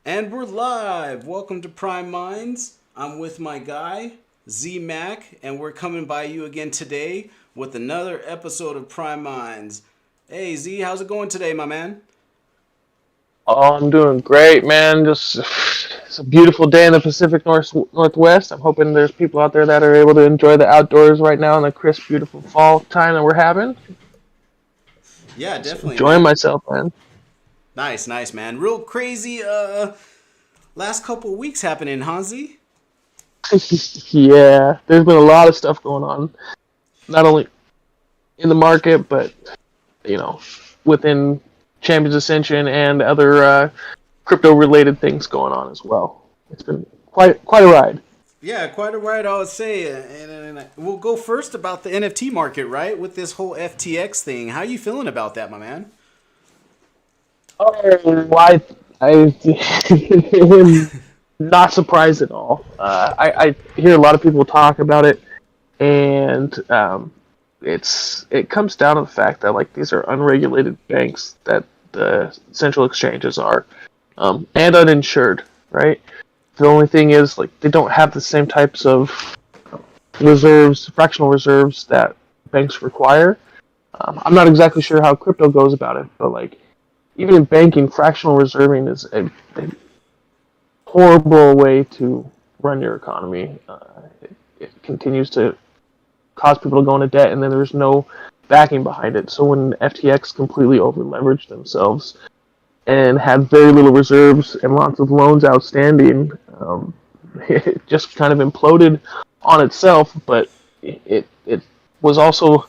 And we're live. Welcome to Prime Minds. I'm with my guy, Zmakin, and we're coming by you again today with another episode of Prime Minds. Hey, Z, how's it going today, my man? Oh, I'm doing great, man. Just it's a beautiful day in the Pacific Northwest. I'm hoping there's people out there that are able to enjoy the outdoors right now in the crisp, beautiful fall time that we're having. Yeah, definitely, Enjoying man. myself, man. Nice, man. Real crazy last couple weeks happening, huh, Z? Yeah, there's been a lot of stuff going on, not only in the market, but you know, within Champions Ascension and other crypto-related things going on as well. It's been quite a ride. Yeah, quite a right, I would say. And we'll go first about the NFT market, right? With this whole FTX thing. How you feeling about that, my man? Oh, I am not surprised at all. I hear a lot of people talk about it, and it comes down to the fact that like these are unregulated banks that the central exchanges are, and uninsured, right? The only thing is like they don't have the same types of reserves, fractional reserves that banks require. I'm not exactly sure how crypto goes about it, but like even in banking, fractional reserving is a horrible way to run your economy. It continues to cause people to go into debt, and then there's no backing behind it. So when FTX completely over leveraged themselves and had very little reserves and lots of loans outstanding, it just kind of imploded on itself. But it was also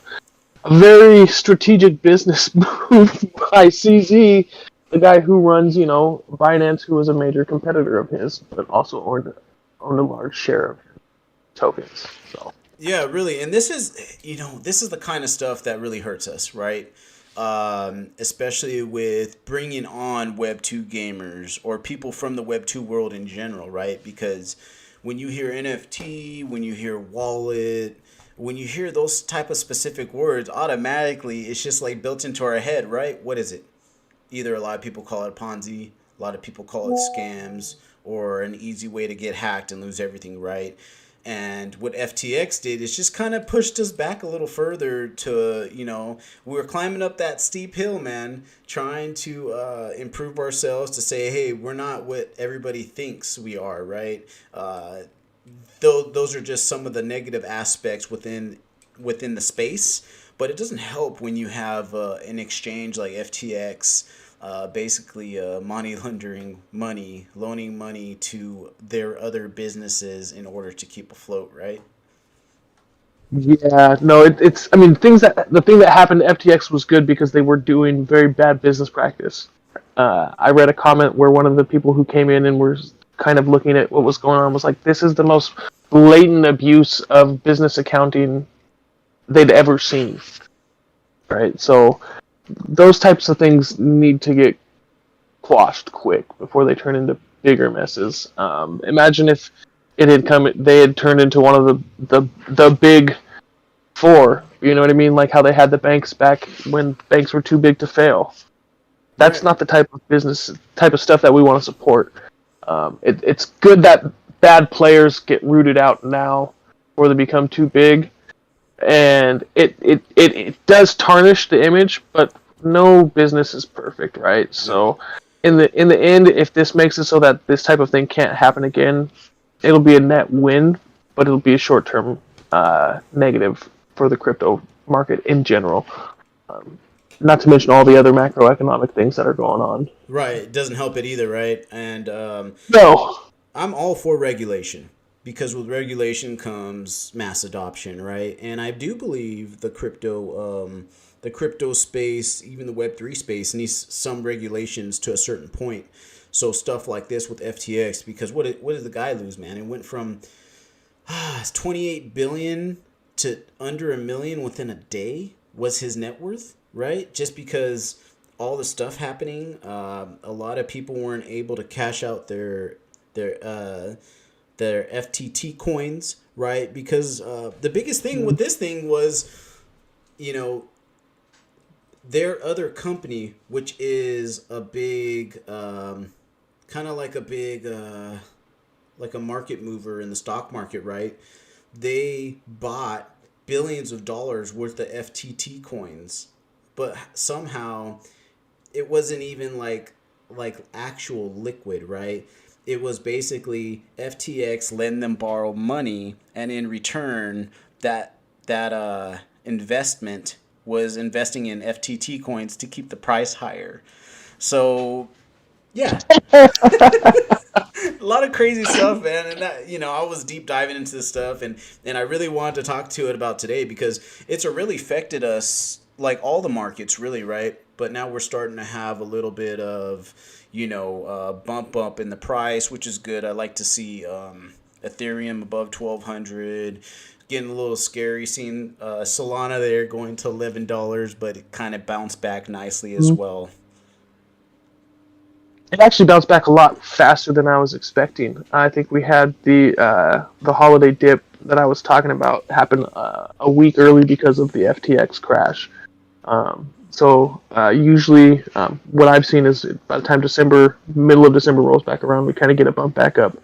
a very strategic business move by CZ, the guy who runs, Binance, who was a major competitor of his, but also owned a large share of tokens. So Yeah, really. And this is the kind of stuff that really hurts us, right? Especially with bringing on Web 2 gamers or people from the Web 2 world in general, right? Because when you hear NFT, when you hear wallet, when you hear those type of specific words, automatically it's just like built into our head, right? What is it? Either a lot of people call it Ponzi, a lot of people call it scams, or an easy way to get hacked and lose everything, right? And what FTX did is just kind of pushed us back a little further to, we were climbing up that steep hill, man, trying to improve ourselves to say, hey, we're not what everybody thinks we are, right? Those are just some of the negative aspects within the space. But it doesn't help when you have an exchange like FTX, basically money laundering money, loaning money to their other businesses in order to keep afloat, right? yeah, no, it's. I mean, the thing that happened to FTX was good because they were doing very bad business practice. I read a comment where one of the people who came in and were kind of looking at what was going on was like, "This is the most blatant abuse of business accounting they'd ever seen." Right, so those types of things need to get quashed quick before they turn into bigger messes. Imagine if they had turned into one of the big four. You know what I mean? Like how they had the banks back when banks were too big to fail. That's Right. not the type of stuff that we want to support. It's good that bad players get rooted out now before they become too big, and it does tarnish the image, but no business is perfect, right? No. So in the end, if this makes it so that this type of thing can't happen again, it'll be a net win, but it'll be a short term negative for the crypto market in general. Um, Not to mention all the other macroeconomic things that are going on. Right. It doesn't help it either, right? And No. I'm all for regulation because with regulation comes mass adoption, right? And I do believe the crypto space, even the Web 3 space, needs some regulations to a certain point. So stuff like this with FTX, because what did the guy lose, man? It went from 28 billion to under a million within a day was his net worth, right? Just because all the stuff happening, a lot of people weren't able to cash out their uh, their FTT coins, right? Because the biggest thing with this thing was, you know, their other company, which is a big, kind of like a big, like a market mover in the stock market, right? They bought billions of dollars worth of FTT coins, but somehow it wasn't even like actual liquid, right? It was basically FTX letting them borrow money, and in return, that investment was investing in FTT coins to keep the price higher. So Yeah. A lot of crazy stuff, man. And that, I was deep diving into this stuff, and I really wanted to talk to it about today because it's really affected us, like all the markets, really, right? But now we're starting to have a little bit of, bump up in the price, which is good. I like to see Ethereum above 1,200. Getting a little scary seeing Solana there going to $11, but it kind of bounced back nicely as well. It actually bounced back a lot faster than I was expecting. I think we had the holiday dip that I was talking about happen a week early because of the FTX crash. So usually, what I've seen is by the time middle of December rolls back around, we kind of get a bump back up.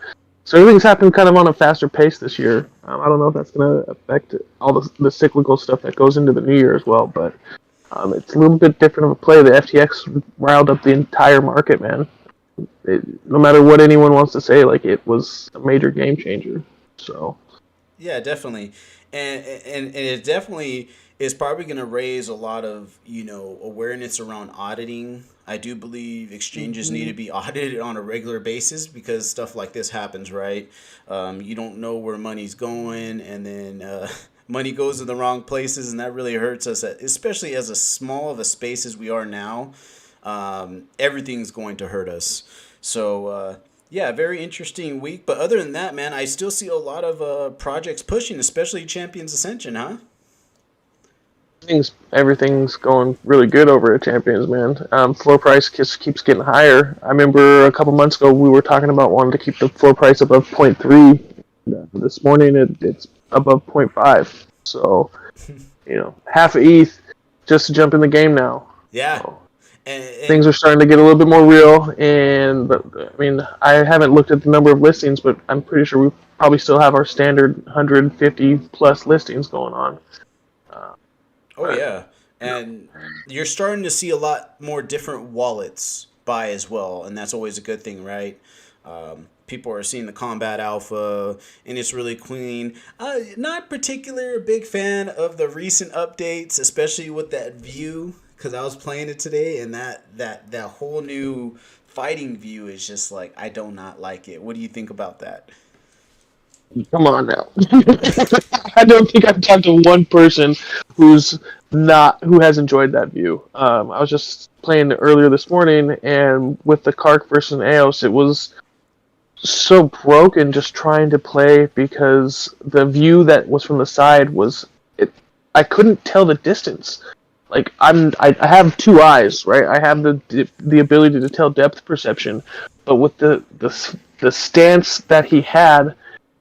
So everything's happening kind of on a faster pace this year. I don't know if that's going to affect all the cyclical stuff that goes into the new year as well, but it's a little bit different of a play. The FTX riled up the entire market, man. No matter what anyone wants to say, like it was a major game changer. So Yeah, definitely, and it definitely is probably going to raise a lot of awareness around auditing. I do believe exchanges need to be audited on a regular basis because stuff like this happens, right? You don't know where money's going, and then money goes in the wrong places, and that really hurts us. Especially as a small of a space as we are now, everything's going to hurt us. So. Yeah, very interesting week. But other than that, man, I still see a lot of projects pushing, especially Champions Ascension, huh? everything's going really good over at Champions, man. Floor price just keeps getting higher. I remember a couple months ago we were talking about wanting to keep the floor price above 0.3. This morning it's above 0.5. So, half a ETH just to jump in the game now. Yeah. So, And things are starting to get a little bit more real, but I mean, I haven't looked at the number of listings, but I'm pretty sure we probably still have our standard 150 plus listings going on. oh yeah, and you're starting to see a lot more different wallets buy as well, and that's always a good thing, right? People are seeing the combat alpha, and it's really clean. Not particularly a big fan of the recent updates, especially with that view, because I was playing it today, and that whole new fighting view is just like I do not like it. What do you think about that? Come on now. I don't think I've talked to one person who has enjoyed that view. I was just playing earlier this morning, and with the Kark versus Eos, it was so broken just trying to play because the view that was from the side I couldn't tell the distance. Like I have two eyes, right? I have the ability to tell depth perception, but with the stance that he had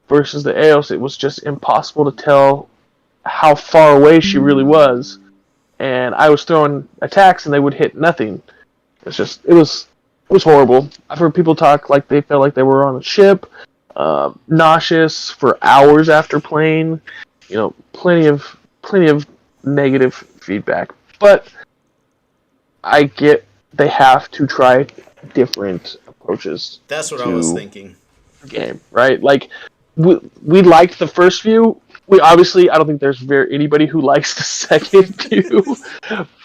versus the Eos, it was just impossible to tell how far away she really was. And I was throwing attacks and they would hit nothing. It was horrible. I've heard people talk like they felt like they were on a ship, nauseous for hours after playing. Plenty of negative feedback. But I get they have to try different approaches. That's what I was thinking. Game, right? Like we liked the first view. I don't think there's anybody who likes the second view.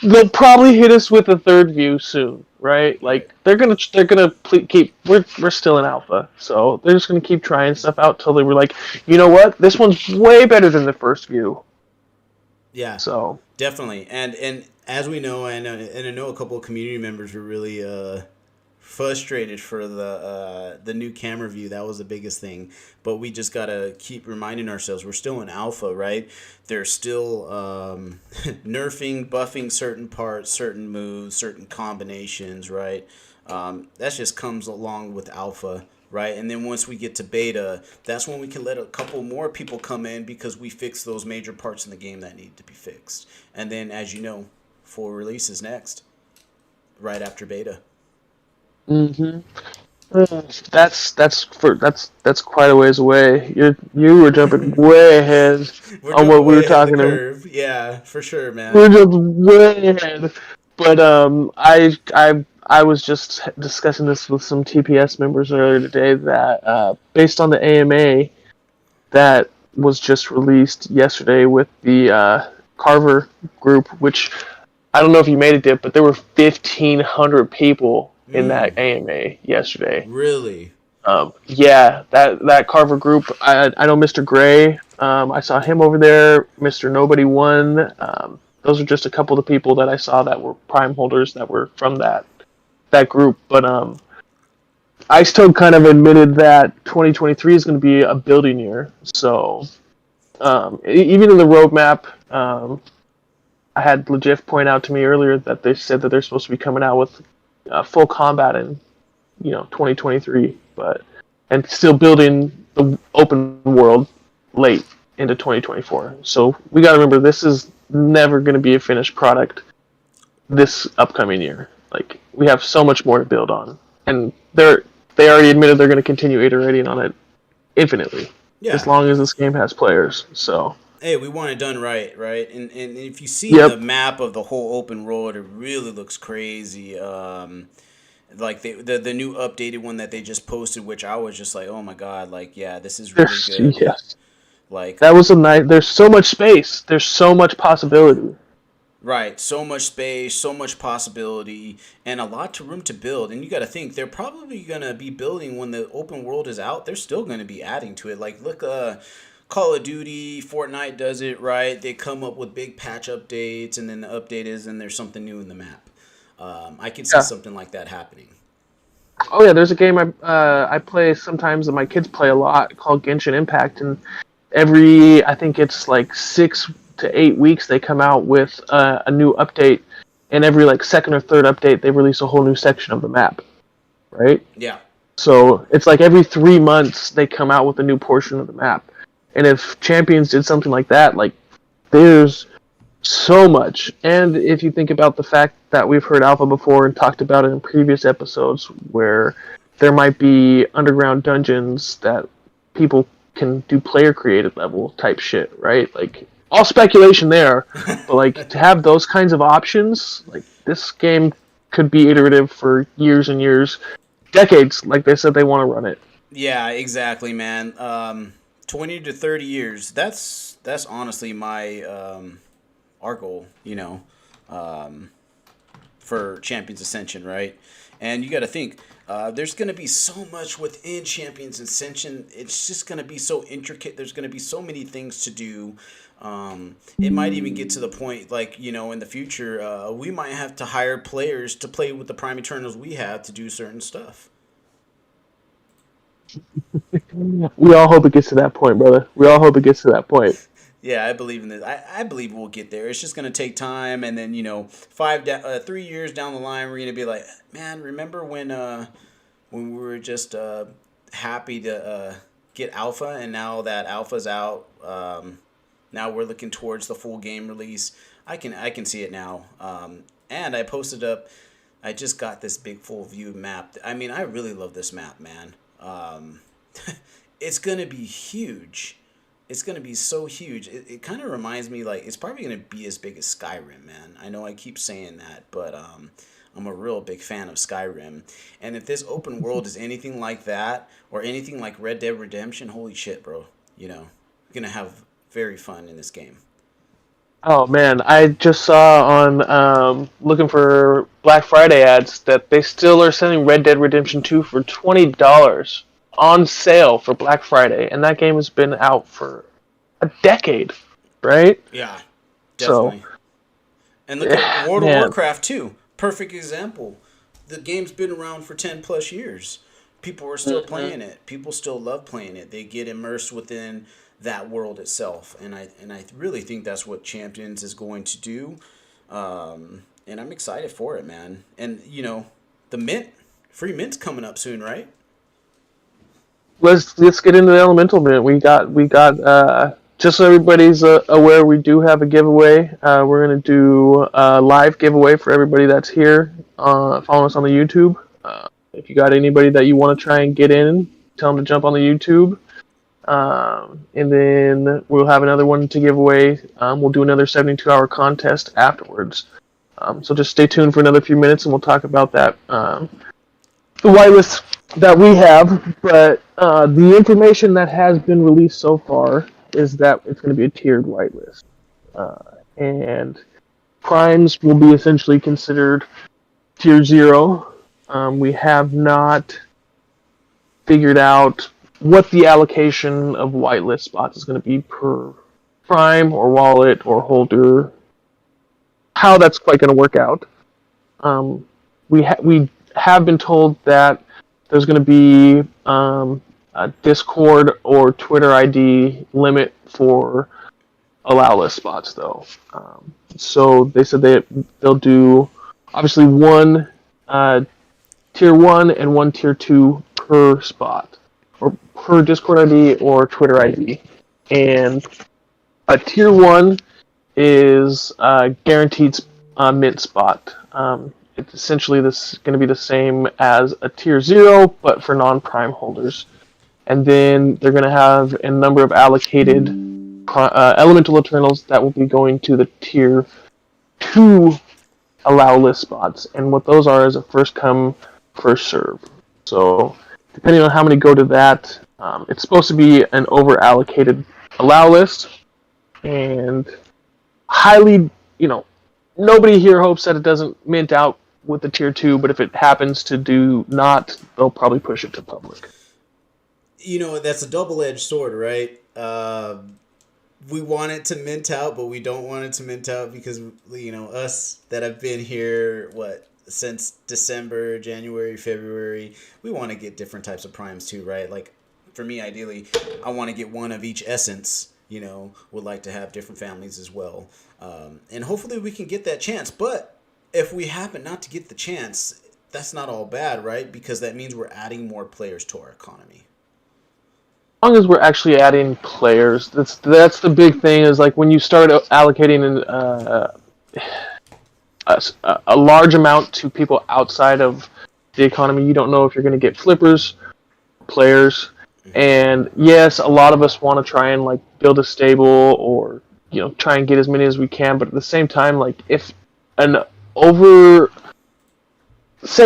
They'll probably hit us with a third view soon, right? Like they're gonna keep. We're still in alpha, so they're just gonna keep trying stuff out till they were like, you know what, this one's way better than the first view. Yeah, so definitely, and as we know, and I know a couple of community members were really frustrated for the new camera view. That was the biggest thing. But we just gotta keep reminding ourselves we're still in alpha, right? They're still nerfing, buffing certain parts, certain moves, certain combinations, right? That just comes along with alpha, right? And then once we get to beta, that's when we can let a couple more people come in because we fix those major parts in the game that need to be fixed. And then, as you know, full release is next, right after beta. Mm-hmm. That's quite a ways away. You were jumping way ahead on what we were talking about. Yeah, for sure, man. We're jumping way ahead. But I was just discussing this with some TPS members earlier today that based on the AMA that was just released yesterday with the Carver group, which I don't know if you made it, Dip, but there were 1,500 people in that AMA yesterday. Really? Yeah, that Carver group. I know Mr. Gray. I saw him over there. Mr. Nobody won. Those are just a couple of the people that I saw that were prime holders that were from that group. But I still kind of admitted that 2023 is going to be a building year. So even in the roadmap, I had Legif point out to me earlier that they said that they're supposed to be coming out with full combat in 2023, and still building the open world late into 2024. So we got to remember, this is never going to be a finished product this upcoming year. Like, we have so much more to build on, and they already admitted they're going to continue iterating on it infinitely, as long as this game has players. So hey, we want it done right, right? And if you see Yep. the map of the whole open world, it really looks crazy. Like the new updated one that they just posted, which I was just like, oh my god, like yeah, this is really good. Yes, Like that was a night. There's so much space. There's so much possibility. right, so much space, so much possibility, and a lot of room to build. And you got to think they're probably gonna be building when the open world is out. They're still gonna be adding to it. Like look, Call of Duty, Fortnite does it right. They come up with big patch updates, and then the update is, and there's something new in the map. I can see something like that happening. Oh yeah, there's a game I play sometimes that my kids play a lot called Genshin Impact, and I think it's like 6 to 8 weeks they come out with a new update, and every like second or third update they release a whole new section of the map, right? Yeah. So it's like every 3 months they come out with a new portion of the map, and if Champions did something like that, like there's so much. And if you think about the fact that we've heard Alpha before and talked about it in previous episodes, where there might be underground dungeons that people can do player created level type shit, right? Like all speculation there, but like to have those kinds of options, like this game could be iterative for years and years, decades, like they said they want to run it. Yeah, exactly, man. 20 to 30 years. That's honestly my our goal, for Champions Ascension, right? And you got to think, there's going to be so much within Champions Ascension. It's just going to be so intricate. There's going to be so many things to do. It might even get to the point, like, in the future, we might have to hire players to play with the Prime Eternals we have to do certain stuff. We all hope it gets to that point, brother. We all hope it gets to that point. Yeah, I believe in this. I believe we'll get there. It's just gonna take time, and then 3 years down the line, we're gonna be like, man, remember when we were just happy to get Alpha, and now that Alpha's out, now we're looking towards the full game release. I can see it now. And I posted up. I just got this big full view map. I mean, I really love this map, man. It's gonna be huge. It's going to be so huge. It kind of reminds me, like, it's probably going to be as big as Skyrim, man. I know I keep saying that, but I'm a real big fan of Skyrim. And if this open world is anything like that, or anything like Red Dead Redemption, holy shit, bro. You're going to have very fun in this game. Oh, man. I just saw on looking for Black Friday ads that they still are selling Red Dead Redemption 2 for $20. On sale for Black Friday, and that game has been out for a decade, right? Yeah, definitely. So, and look at World of Warcraft too. Perfect example. The game's been around for 10 plus years. People are still playing it. People still love playing it. They get immersed within that world itself, and I really think that's what Champions is going to do. And I'm excited for it, man. And the free mint's coming up soon, right? Let's get into the elemental mint. We got just so everybody's aware, we do have a giveaway. We're gonna do a live giveaway for everybody that's here. Following us on the YouTube. If you got anybody that you want to try and get in, tell them to jump on the YouTube. And then we'll have another one to give away. We'll do another 72-hour contest afterwards. So just stay tuned for another few minutes, and we'll talk about that. The whitelist that we have, but the information that has been released so far is that it's going to be a tiered whitelist. And primes will be essentially considered tier 0, We have not figured out what the allocation of whitelist spots is going to be per prime or wallet or holder, how that's quite going to work out. We have been told that there's going to be a Discord or Twitter ID limit for allow list spots, though. So they said they'll do obviously one tier 1 and one tier 2 per spot, or per Discord ID or Twitter ID. And a tier 1 is guaranteed mint spot. It's essentially going to be the same as a tier 0, but for non-prime holders. And then they're going to have a number of allocated elemental eternals that will be going to the tier 2 allow list spots. And what those are is a first come, first serve. So depending on how many go to that, it's supposed to be an over allocated allow list. And highly, nobody here hopes that it doesn't mint out with the tier 2, but if it happens to do not, they'll probably push it to public. That's a double-edged sword, right? We want it to mint out, but we don't want it to mint out because, us that have been here, since December, January, February, we want to get different types of primes too, right? Like, for me, ideally, I want to get one of each essence, would like to have different families as well. And hopefully we can get that chance. But if we happen not to get the chance, that's not all bad, right? Because that means we're adding more players to our economy. As long as we're actually adding players, that's the big thing. Is like when you start allocating a large amount to people outside of the economy, you don't know if you're going to get flippers, players, and yes, a lot of us want to try and build a stable or try and get as many as we can. But at the same time, if say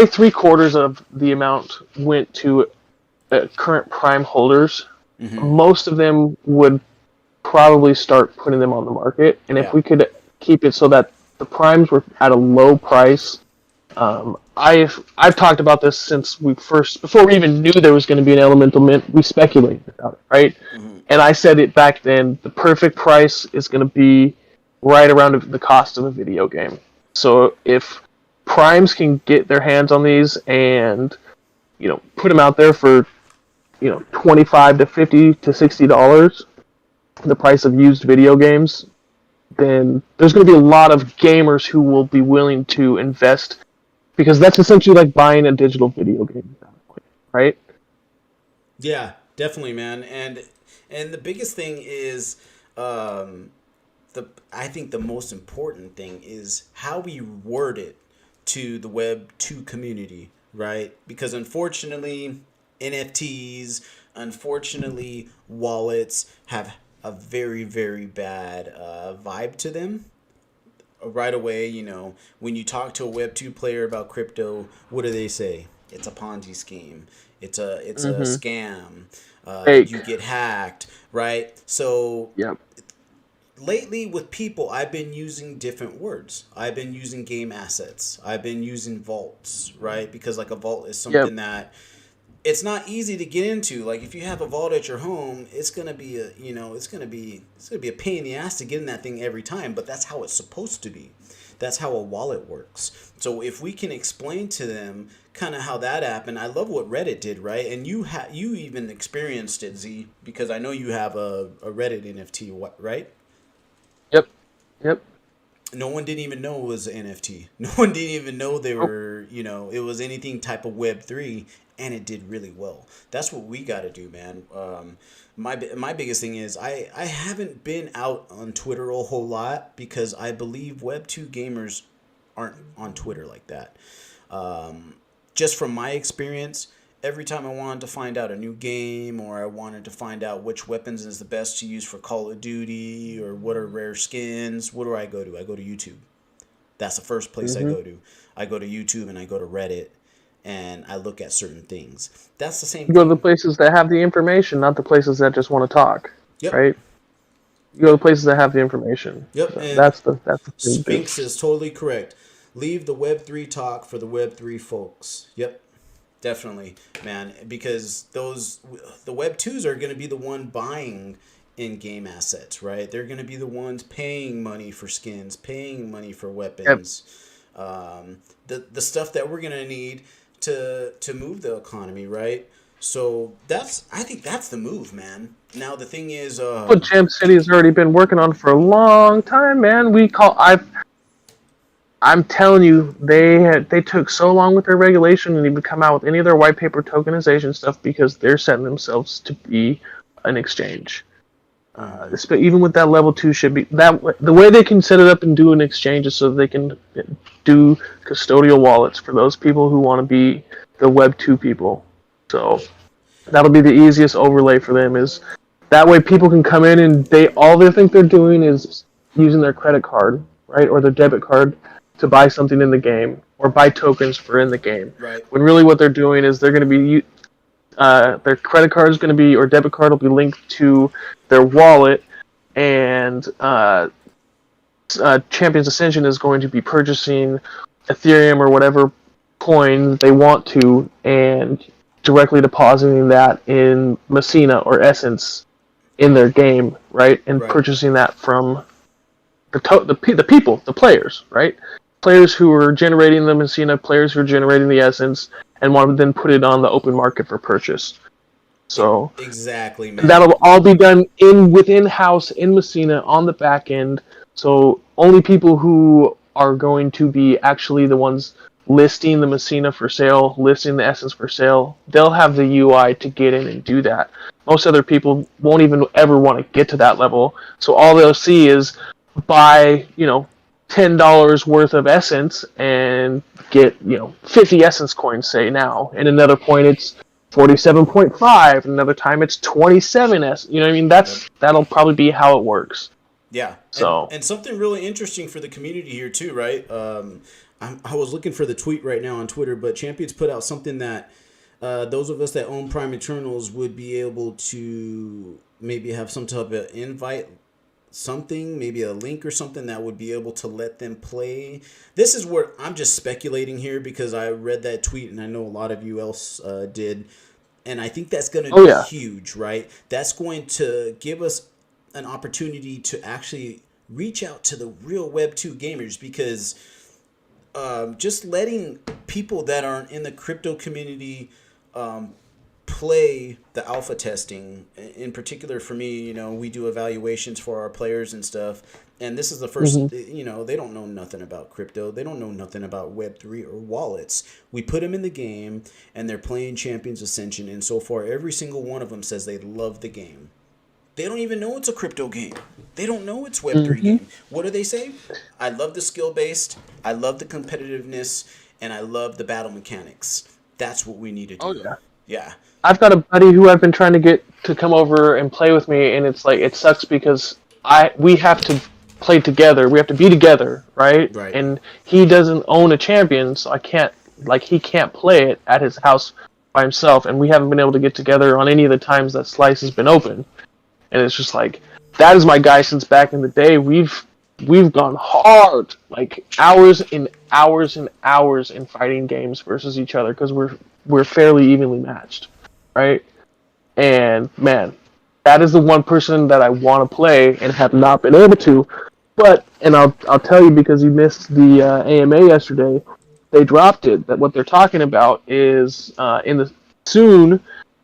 3/4 of the amount went to current prime holders. Mm-hmm. Most of them would probably start putting them on the market, and if we could keep it so that the primes were at a low price, I've talked about this since before we even knew there was going to be an elemental mint. We speculated about it, right? Mm-hmm. And I said it back then. The perfect price is going to be right around the cost of a video game. So if primes can get their hands on these and put them out there for $25 to $50 to $60, the price of used video games, then there's going to be a lot of gamers who will be willing to invest, because that's essentially like buying a digital video game, right? Yeah, definitely, man. And the biggest thing is, I think the most important thing is how we word it to the Web 2 community, right? Because unfortunately, NFTs, unfortunately, wallets have a very, very bad vibe to them. Right away, when you talk to a Web 2 player about crypto, what do they say? It's a Ponzi scheme. It's a scam. You get hacked, right? So lately with people, I've been using different words. I've been using game assets. I've been using vaults, right? Because a vault is something that it's not easy to get into. Like if you have a vault at your home, it's gonna be it's gonna be a pain in the ass to get in that thing every time. But that's how it's supposed to be. That's how a wallet works. So if we can explain to them kind of how that happened, I love what Reddit did, right? And you even experienced it, Z, because I know you have a Reddit NFT, right? Yep. No one didn't even know it was an NFT. No one didn't even know they were, it was anything type of Web3, and it did really well. That's what we got to do, man. My biggest thing is I haven't been out on Twitter a whole lot because I believe Web2 gamers aren't on Twitter like that. Just from my experience, every time I wanted to find out a new game or I wanted to find out which weapons is the best to use for Call of Duty or what are rare skins, what do I go to? I go to YouTube. That's the first place I go to. I go to YouTube and I go to Reddit and I look at certain things. That's the same thing. You go to the places that have the information, not the places that just want to talk. Yep. Right? You go to the places that have the information. Yep. So that's the Sphinx is totally correct. leave the Web3 talk for the Web3 folks. Yep. Definitely, man, because the Web 2s are going to be the one buying in-game assets, right? They're going to be the ones paying money for skins, paying money for weapons, the stuff that we're going to need to move the economy, right? So I think that's the move, man. Now the thing is, what Jam City has already been working on for a long time, man. I'm telling you, they took so long with their regulation and even come out with any of their white paper tokenization stuff because they're setting themselves to be an exchange. Even with that level 2 should be that the way they can set it up and do an exchange is so that they can do custodial wallets for those people who want to be the Web 2 people. So that'll be the easiest overlay for them. Is that way people can come in and all they think they're doing is using their credit card, right, or their debit card to buy something in the game or buy tokens for in the game. Right. When really what they're doing is they're going to be their credit card is going to be, or debit card will be linked to their wallet, and Champions Ascension is going to be purchasing Ethereum or whatever coin they want to and directly depositing that in Massina or Essence in their game, right? And purchasing that from the people, the players, right? Players who are generating the Massina, players who are generating the Essence, and want to then put it on the open market for purchase. So exactly, man. That'll all be done within house in Massina on the back end. So only people who are going to be actually the ones listing the Massina for sale, listing the Essence for sale, they'll have the UI to get in and do that. Most other people won't even ever want to get to that level. So all they'll see is buy, $10 worth of Essence and get 50 Essence coins, say now, and another point it's 47.5, another time it's 27 S. You know what I mean? That'll probably be how it works. Yeah. So and something really interesting for the community here too, right? I was looking for the tweet right now on Twitter, but Champions put out something that those of us that own Prime Eternals would be able to maybe have some type of invite, something, maybe a link or something that would be able to let them play. This is where I'm just speculating here because I read that tweet and I know a lot of you else did. And I think that's going to be huge, right? That's going to give us an opportunity to actually reach out to the real Web 2 gamers because just letting people that aren't in the crypto community play the alpha testing. In particular for me, we do evaluations for our players and stuff, and this is the first, they don't know nothing about crypto, they don't know nothing about Web3 or wallets. We put them in the game and they're playing Champions Ascension, and so far every single one of them says they love the game. They don't even know it's a crypto game. They don't know it's Web3 game. What do they say? I love the skill based, I love the competitiveness, and I love the battle mechanics. That's what we need to do. Yeah. I've got a buddy who I've been trying to get to come over and play with me, and it's like it sucks because we have to play together. We have to be together, right? Right. And he doesn't own a champion, so he can't play it at his house by himself, and we haven't been able to get together on any of the times that Slice has been open. And it's just like that is my guy since back in the day. We've gone hard, like hours and hours and hours in fighting games versus each other because we're fairly evenly matched, right? And man, that is the one person that I want to play and have not been able to. But I'll tell you because you missed the AMA yesterday, they dropped it. That what they're talking about is soon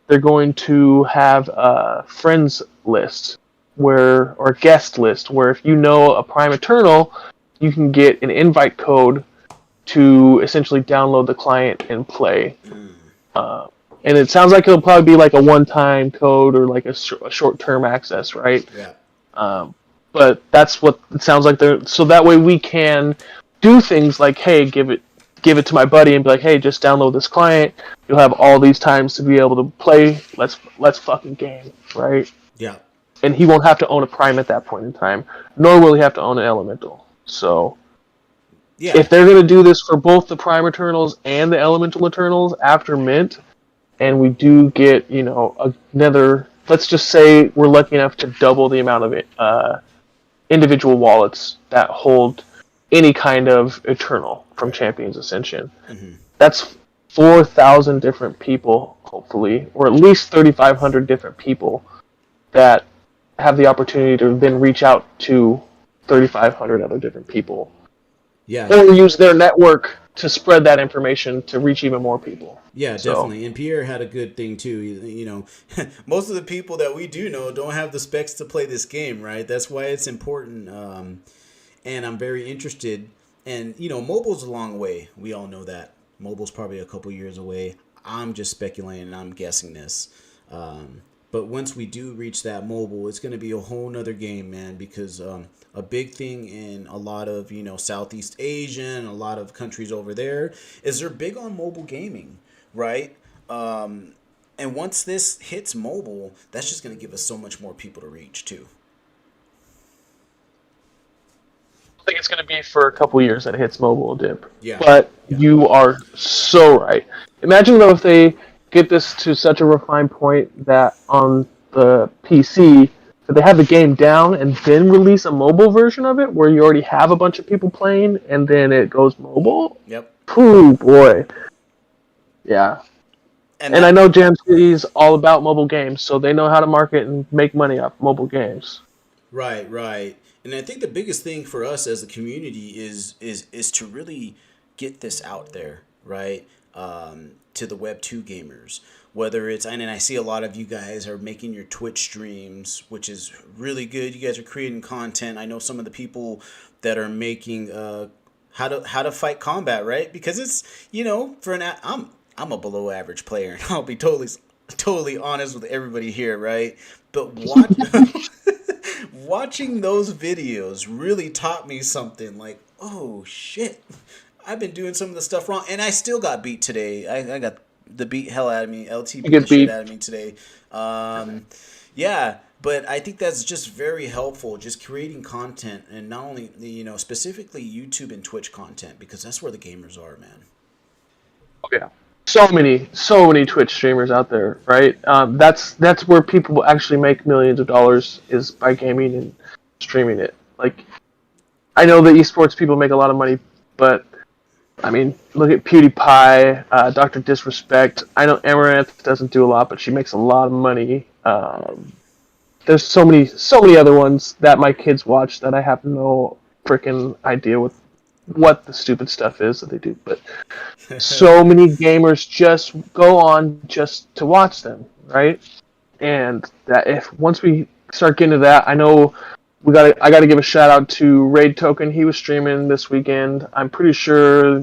they're going to have a friends list or guest list where if you know a Prime Eternal, you can get an invite code to essentially download the client and play. And it sounds like it'll probably be like a one-time code or like a short-term access, right? Yeah. But that's what it sounds like. So that way we can do things like, hey, give it to my buddy and be like, hey, just download this client. You'll have all these times to be able to play. Let's fucking game, right? Yeah. And he won't have to own a Prime at that point in time, nor will he have to own an Elemental. So, if they're going to do this for both the Prime Eternals and the Elemental Eternals after Mint, and we do get, another, let's just say we're lucky enough to double the amount of individual wallets that hold any kind of Eternal from Champions Ascension. Mm-hmm. That's 4,000 different people, hopefully, or at least 3,500 different people that have the opportunity to then reach out to 3,500 other different people. Yeah. Or use their network to spread that information to reach even more people. Yeah, definitely. And Pierre had a good thing too. You know, most of the people that we do know don't have the specs to play this game, right? That's why it's important. And I'm very interested. And you know, mobile's a long way. We all know that. Mobile's probably a couple years away. I'm just speculating. I'm guessing this. But once we do reach that mobile, it's going to be a whole nother game, man, because a big thing in a lot of, you know, Southeast Asia and a lot of countries over there is they're big on mobile gaming, right? And once this hits mobile, that's just going to give us so much more people to reach, too. I think it's going to be for a couple years that it hits mobile dip. Yeah. But you are so right. Imagine, though, if they get this to such a refined point that on the PC, that they have the game down and then release a mobile version of it where you already have a bunch of people playing and then it goes mobile. Yep. Ooh, boy. Yeah. And I know Jam City's all about mobile games, so they know how to market and make money off mobile games. Right, right. And I think the biggest thing for us as a community is to really get this out there, right? To the Web 2 gamers. Whether it's, and I see a lot of you guys are making your Twitch streams, which is really good. You guys are creating content. I know some of the people that are making how to fight combat, right? Because it's, you know, for I'm a below average player, and I'll be totally honest with everybody here, right? But watching those videos really taught me something. Like, oh shit, I've been doing some of the stuff wrong, and I still got beat today. I got the beat hell out of me. LT beat the shit out of me today. Yeah, but I think that's just very helpful. Just creating content, and not only, you know, specifically YouTube and Twitch content, because that's where the gamers are, man. Oh yeah, so many Twitch streamers out there, right? That's where people actually make millions of dollars, is by gaming and streaming it. Like, I know the esports people make a lot of money, but I mean, look at PewDiePie, Dr. Disrespect. I know Amaranth doesn't do a lot, but she makes a lot of money. There's so many other ones that my kids watch that I have no freaking idea what the stupid stuff is that they do. But so many gamers just go on just to watch them, right? And that if once we start getting to that, I know I got to give a shout out to Raid Token. He was streaming this weekend. I'm pretty sure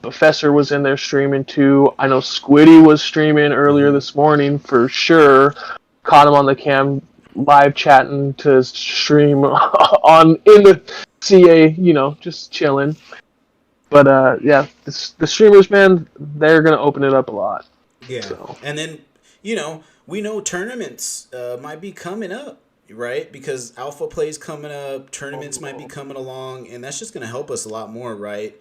Professor was in there streaming too. I know Squiddy was streaming earlier this morning for sure. Caught him on the cam live chatting to his stream in the CA, you know, just chilling. But yeah, the streamers, man, they're gonna open it up a lot. Yeah, so. And then, you know, we know tournaments might be coming up, right? Because Alpha Play's coming up, tournaments might be coming along, and that's just going to help us a lot more, right?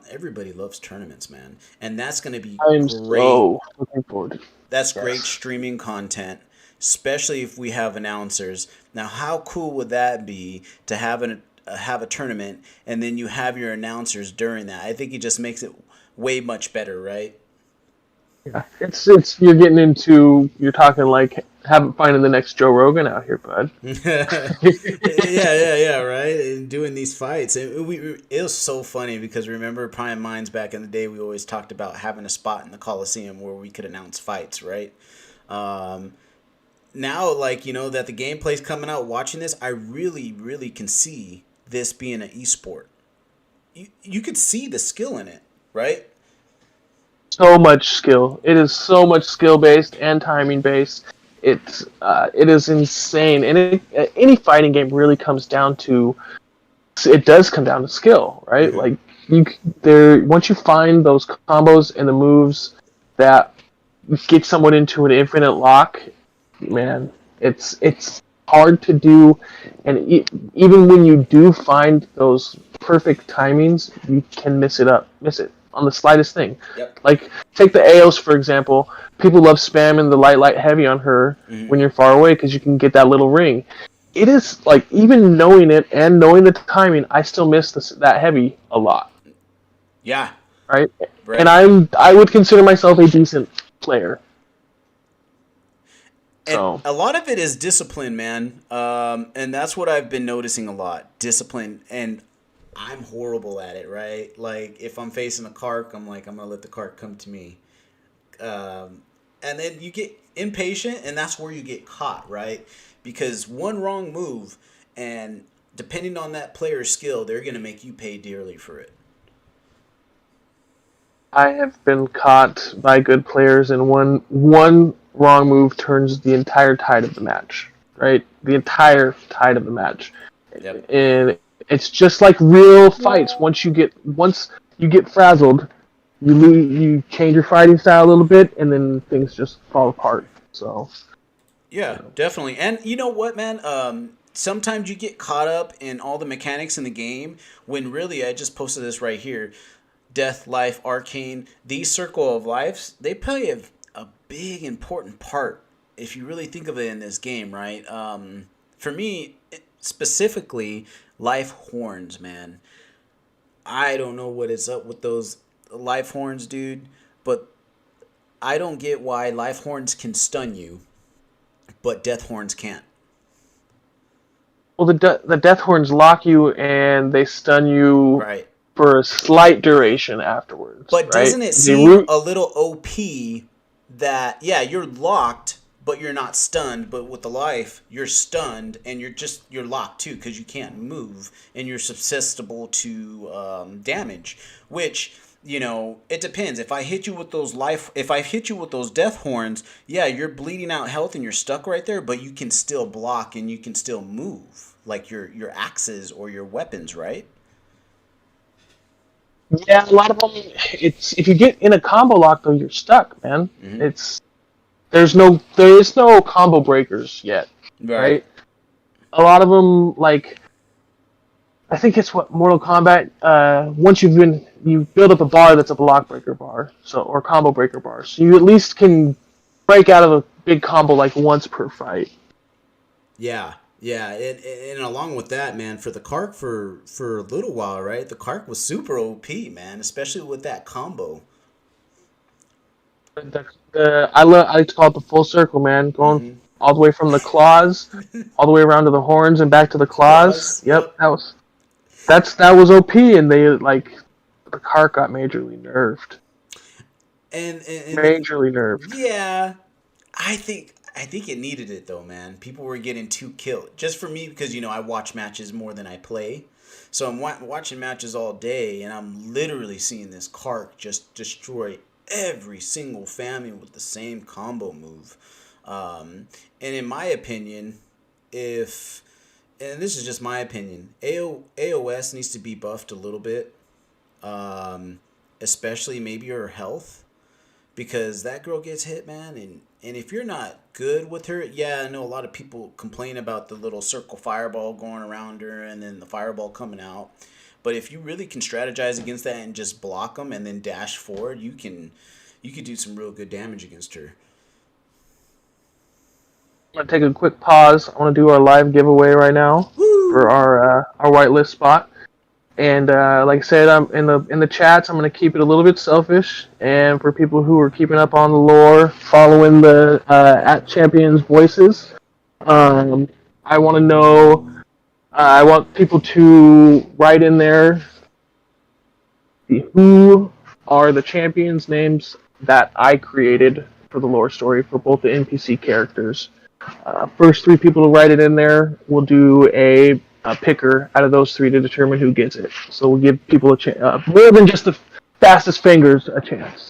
Everybody loves tournaments, man. And that's going to be I'm great. So looking forward to it. That's great streaming content, especially if we have announcers. Now, how cool would that be to have a tournament, and then you have your announcers during that? I think it just makes it way much better, right? Yeah, it's you're talking like finding the next Joe Rogan out here, bud. yeah, right. And doing these fights, it was so funny because remember Prime Minds back in the day, we always talked about having a spot in the Coliseum where we could announce fights, right? Now, like, you know, that the gameplay's coming out, watching this, I really, really can see this being an esport. You could see the skill in it, right? So much skill. It is so much skill based and timing based. It is insane. And any fighting game really comes down to. It does come down to skill, right? Mm-hmm. Like once you find those combos and the moves that get someone into an infinite lock, man, it's hard to do. And even when you do find those perfect timings, you can miss it on the slightest thing. Yep. Like, take the Aos, for example. People love spamming the light, heavy on her when you're far away because you can get that little ring. it is like even knowing it and knowing the timing, I still miss that heavy a lot. Yeah. Right? And Right. I would consider myself a decent player. And So a lot of it is discipline, man. And that's what I've been noticing a lot. Discipline. And I'm horrible at it, right? Like if I'm facing a Kark, I'm like, I'm gonna let the Kark come to me. And then you get impatient, and that's where you get caught, right? Because one wrong move, and depending on that player's skill, they're gonna make you pay dearly for it. I have been caught by good players, and one wrong move turns the entire tide of the match. Right, the entire tide of the match, Yep. and it's just like real fights. Once you get frazzled, you change your fighting style a little bit, and then things just fall apart. So Yeah, definitely. And you know what, man? Sometimes you get caught up in all the mechanics in the game when really I just posted this right here. Death, life, arcane, these circle of lives, they play a big important part if you really think of it in this game, right? For me, specifically, life horns, man. I don't know what is up with those life horns, dude, but I don't get why life horns can stun you, but death horns can't. well, the death horns lock you and they stun you Right. for a slight duration afterwards. But Right? doesn't it They seem root. a little OP that yeah, you're locked, but you're not stunned. But with the life, you're stunned and you're locked too because you can't move and you're susceptible to damage. Which it depends. If I hit you with if I hit you with those death horns, yeah, you're bleeding out health and you're stuck right there. But you can still block and you can still move like your axes or your weapons, right? Yeah, a lot of them. It's if you get in a combo lock though, you're stuck, man. Mm-hmm. It's there is no combo breakers yet, Right. right? A lot of them like I think it's what Mortal Kombat. Once you build up a bar that's a block breaker bar, or combo breaker bar, so you at least can break out of a big combo like once per fight. Yeah, yeah, and along with that, man, for the Kark for a little while, right? The Kark was super OP, man, especially with that combo. I like to call it the full circle, man. Going Mm-hmm. all the way from the claws, all the way around to the horns and back to the claws. Claws, Yep, yep. that was OP, and they like the cart got majorly nerfed. And Majorly nerfed. yeah, I think it needed it though, man. People were getting too killed. Just for me, because I watch matches more than I play, so I'm watching matches all day, and I'm literally seeing this Kark just destroy every single family with the same combo move. And in my opinion, if and this is just my opinion, AOS needs to be buffed a little bit, um, especially maybe her health because that girl gets hit, man, and if you're not good with her, yeah, I know a lot of people complain about the little circle fireball going around her and then the fireball coming out. But if you really can strategize against that and just block them and then dash forward, you could do some real good damage against her. I'm gonna take a quick pause. I want to do our live giveaway right now for Woo! our whitelist spot. And like I said, I'm in the chats. I'm gonna keep it a little bit selfish. And for people who are keeping up on the lore, following the at Champions voices, um, I want to know. I want people to write in there who are the champions names that I created for the lore story for both the NPC characters. First three people to write it in there will do a picker out of those three to determine who gets it. So we'll give people a chance, more than just the fastest fingers, a chance.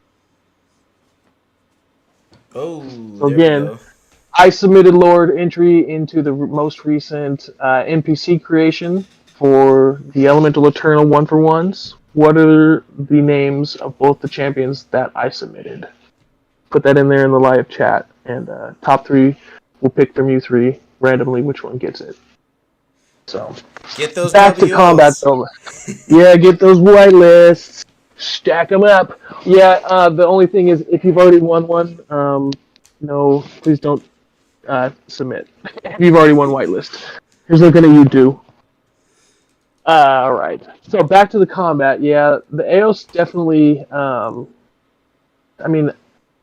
Oh, So there we again, go. I submitted Lord entry into the most recent NPC creation for the Elemental Eternal 1-for-1s. What are the names of both the champions that I submitted? Put that in there in the live chat, and top three will pick from you three randomly which one gets it. So Get those back to combat WOs. though. Yeah, get those white lists, stack them up. Yeah, the only thing is if you've already won one, no, please don't submit. If you've already won whitelist. He's looking at you, do. All right. So back to the combat. Yeah, the AOS definitely. I mean,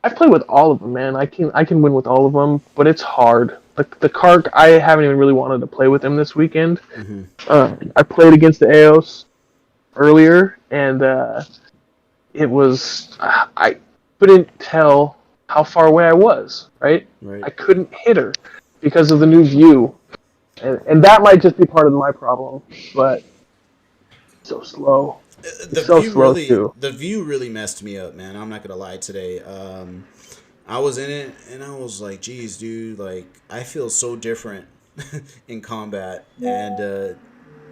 I've played with all of them, man. I can win with all of them, but it's hard. The Kark, I haven't even really wanted to play with him this weekend. Mm-hmm. I played against the AOS earlier, and it was I couldn't tell how far away I was. Right, Right. I couldn't hit her because of the new view, and that might just be part of my problem. But it's so slow. It's so slow too. The view really messed me up, man. I'm not gonna lie today. I was in it and I was like, geez, dude, like I feel so different in combat. And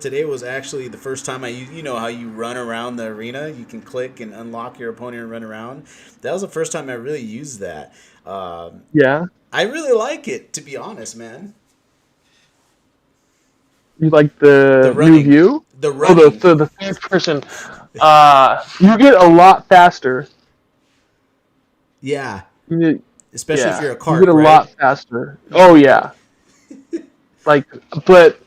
today was actually the first time you know how you run around the arena, you can click and unlock your opponent and run around. That was the first time I really used that. Yeah, I really like it, to be honest, man. you like The the new running, view? the Oh, running, the third person. You get a lot faster. yeah. You, Especially if yeah, you're a you get cart, a right? lot faster. Oh yeah, like, but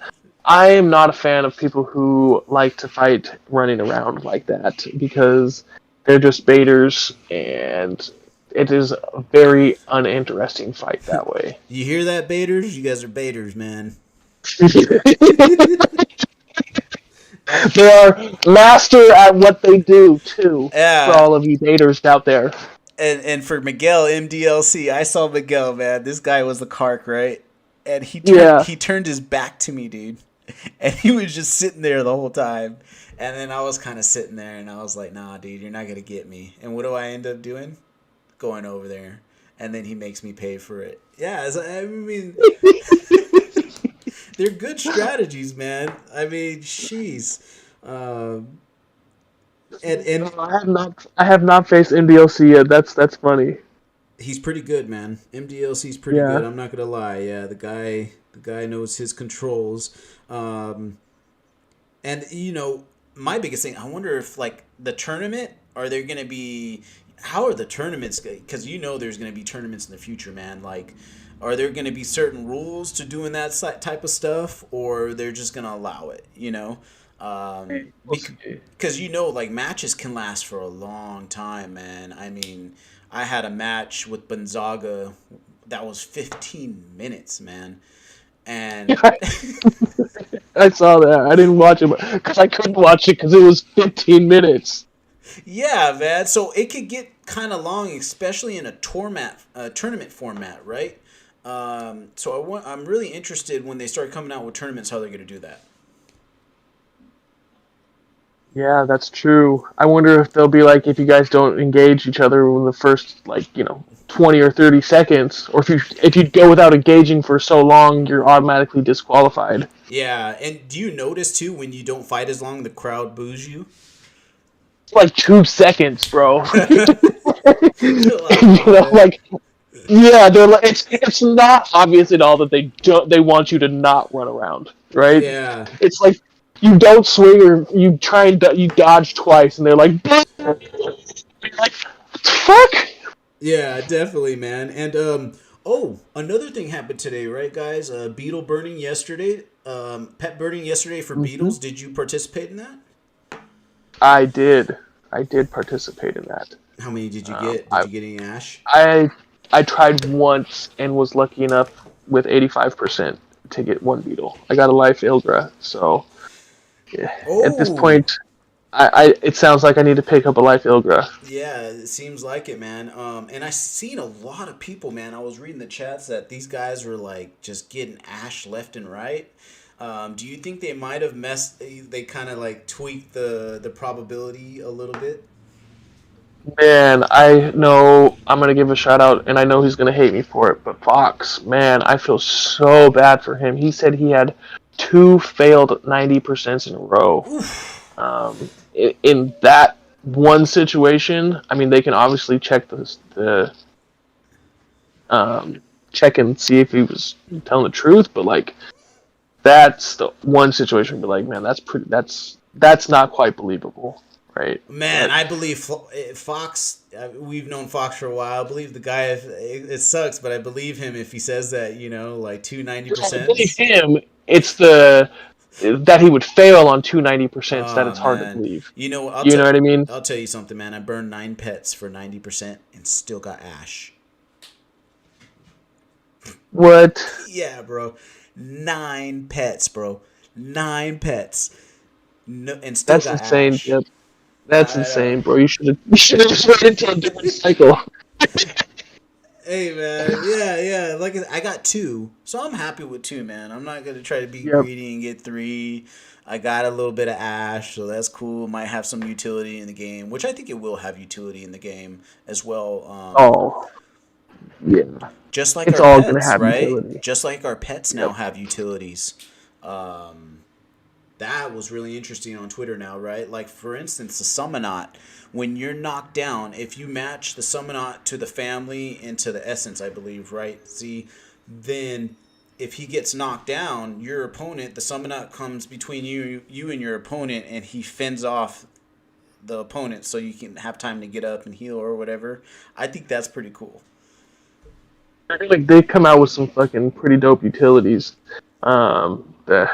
I am not a fan of people who like to fight running around like that because they're just baiters, and it is a very uninteresting fight that way. You hear that, baiters? You guys are baiters, man. They are master at what they do too. For Yeah, all of you baiters out there. and for Miguel MDLC, I saw Miguel, man. This guy was the Kark, right? And Yeah. he turned his back to me, dude, and he was just sitting there the whole time. And then I was kind of sitting there, and I was like, "Nah, dude, you're not gonna get me." And what do I end up doing? Going over there, and then he makes me pay for it. Yeah, I mean, they're good strategies, man. I mean, jeez. Um, and I have not faced NDLC yet. That's funny. he's pretty good, man. MDLC's pretty good. Yeah. I'm not gonna lie. Yeah, the guy knows his controls. Um, and you know, my biggest thing, I wonder if like the tournament, are there gonna be? How are the tournaments? Because you know, there's gonna be tournaments in the future, man. Like, are there gonna be certain rules to doing that type of stuff, or they're just gonna allow it? You know, We'll see. because you know, like matches can last for a long time, man. I mean, I had a match with Gonzaga that was 15 minutes, man, and I saw that. I didn't watch it because I couldn't watch it because it was 15 minutes. yeah, man. So it could get kind of long, especially in a tournament format, right? So I'm really interested when they start coming out with tournaments, how they're going to do that. Yeah, that's true. I wonder if they'll be like, if you guys don't engage each other in the first, like, 20 or 30 seconds, or if you go without engaging for so long, you're automatically disqualified. Yeah, and do you notice too when you don't fight as long, the crowd boos you? It's like 2 seconds, bro. Oh man. Like, yeah, they're like, it's not obvious at all that they want you to not run around, right? Yeah. It's like you don't swing, or you try and you dodge twice, and they're like, you're like, what the fuck? Yeah, definitely, man. And oh, another thing happened today, right, guys? Beetle burning yesterday. Pet burning yesterday for beetles. Did you participate in that? I did. I did participate in that. How many did you get? Did I you get any ash? I tried once and was lucky enough with 85% to get one beetle. I got a life Ilgra, so yeah, at this Oh, point, it sounds like I need to pick up a life Ilgra. yeah, it seems like it, man. And I seen a lot of people, man. I was reading the chats that these guys were like just getting ash left and right. Do you think they might have messed? They kind of like tweaked the probability a little bit. Man, I know I'm gonna give a shout out, and I know he's gonna hate me for it, but Fox, man, I feel so bad for him. He said he had two failed 90% in a row. Oof. In that one situation, I mean, they can obviously check the check and see if he was telling the truth, but like that's the one situation. But like, man, that's not quite believable, right? Man, But I believe Fox. We've known Fox for a while. I believe the guy. If it sucks, but I believe him if he saes that. You know, like two ninety I percent. believe him. it's the that he would fail on 290% that Oh it's hard to man, believe. you know You know what I mean? I'll tell you something, man. I burned 9 pets for 90% and still got ash. What? Yeah, bro. 9 pets, bro. 9 pets. No, and still That's got insane. ash. Yep. That's I insane, know. bro. You should have just waited until a different cycle. Hey man, yeah. Like I got 2, so I'm happy with 2, man. I'm not gonna try to be Yep. greedy and get 3. I got a little bit of ash, so that's cool. Might have some utility in the game, which I think it will have utility in the game as well. Oh, yeah. Just like It's our all gonna pets, have right? utility. Just like our pets now Yep. have utilities. Um, that was really interesting on Twitter now, right? Like for instance, the Summonot. When you're knocked down, if you match the Summonot to the family and to the essence, I believe, right? See, then if he gets knocked down, your opponent, the Summonot comes between you and your opponent, and he fends off the opponent, so you can have time to get up and heal or whatever. I think that's pretty cool. I feel like they come out with some fucking pretty dope utilities. They're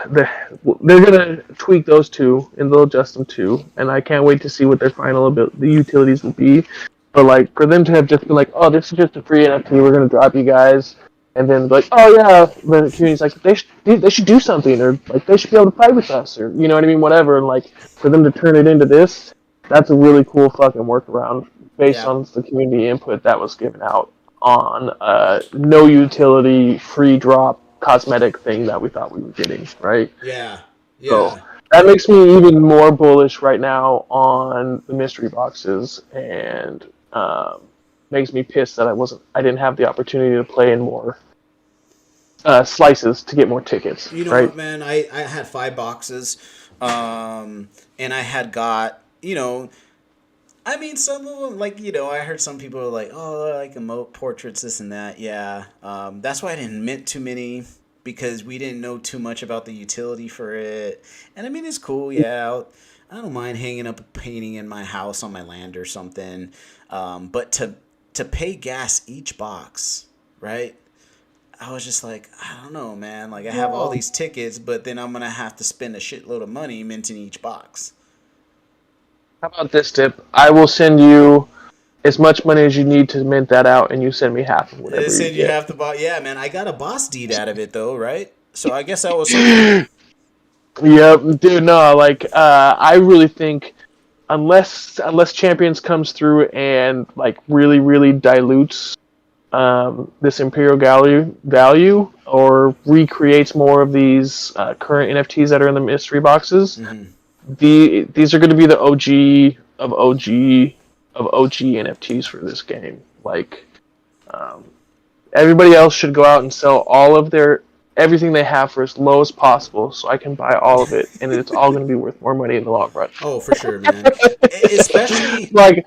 gonna tweak those two and they'll adjust them too. And I can't wait to see what their the utilities will be. But like for them to have just been like, oh, this is just a free NFT, we're gonna drop you guys, and then like, oh yeah, the community's like they should do something, or like they should be able to fight with us, or you know what I mean, whatever. And like for them to turn it into this, that's a really cool fucking workaround based Yeah. on the community input that was given out on no utility free drop cosmetic thing that we thought we were getting, right? Yeah. So Yeah. that makes me even more bullish right now on the mystery boxes, and makes me pissed that I didn't have the opportunity to play in more slices to get more tickets, You know right? what, man? I had 5 boxes, and I had got, I mean, some of them, like, I heard some people are like, oh, I like emote portraits, this and that. Yeah. That's why I didn't mint too many, because we didn't know too much about the utility for it. And I mean, it's cool. Yeah. I don't mind hanging up a painting in my house on my land or something. But to pay gas each box, right? I was just like, I don't know, man. Like, I have all Whoa. these tickets, but then I'm going to have to spend a shitload of money minting each box. How about this tip? I will send you as much money as you need to mint that out, and you send me half of It whatever you said you get. have to buy. Yeah, man. I got a boss deed out of it, though, right? So I guess that was something. Yep, dude. No, like I really think unless Champions comes through and like really dilutes this Imperial value or recreates more of these current NFTs that are in the mystery boxes, Hmm. these are going to be the OG NFTs for this game. Like um, everybody else should go out and sell all of their everything they have for as low as possible, so I can buy all of it, and it's all going to be worth more money in the long run. Oh, for sure, man. Especially. Like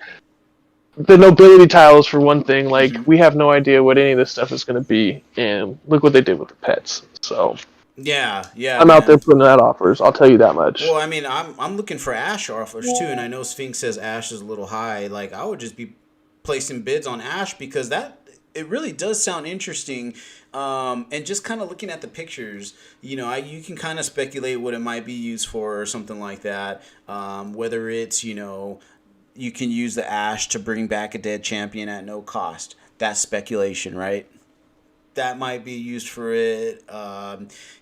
the nobility tiles for one thing. Like Mhm. we have no idea what any of this stuff is going to be, and look what they did with the pets. So Yeah, I'm out there man. putting out offers. I'll tell you that much. Well, I mean, I'm looking for Ash offers too, and I know Sphinx says Ash is a little high. Like, I would just be placing bids on Ash because that it really does sound interesting. And just kind of looking at the pictures, you can kind of speculate what it might be used for or something like that. Whether it's you can use the Ash to bring back a dead champion at no cost. That's speculation, right? That might be used for it.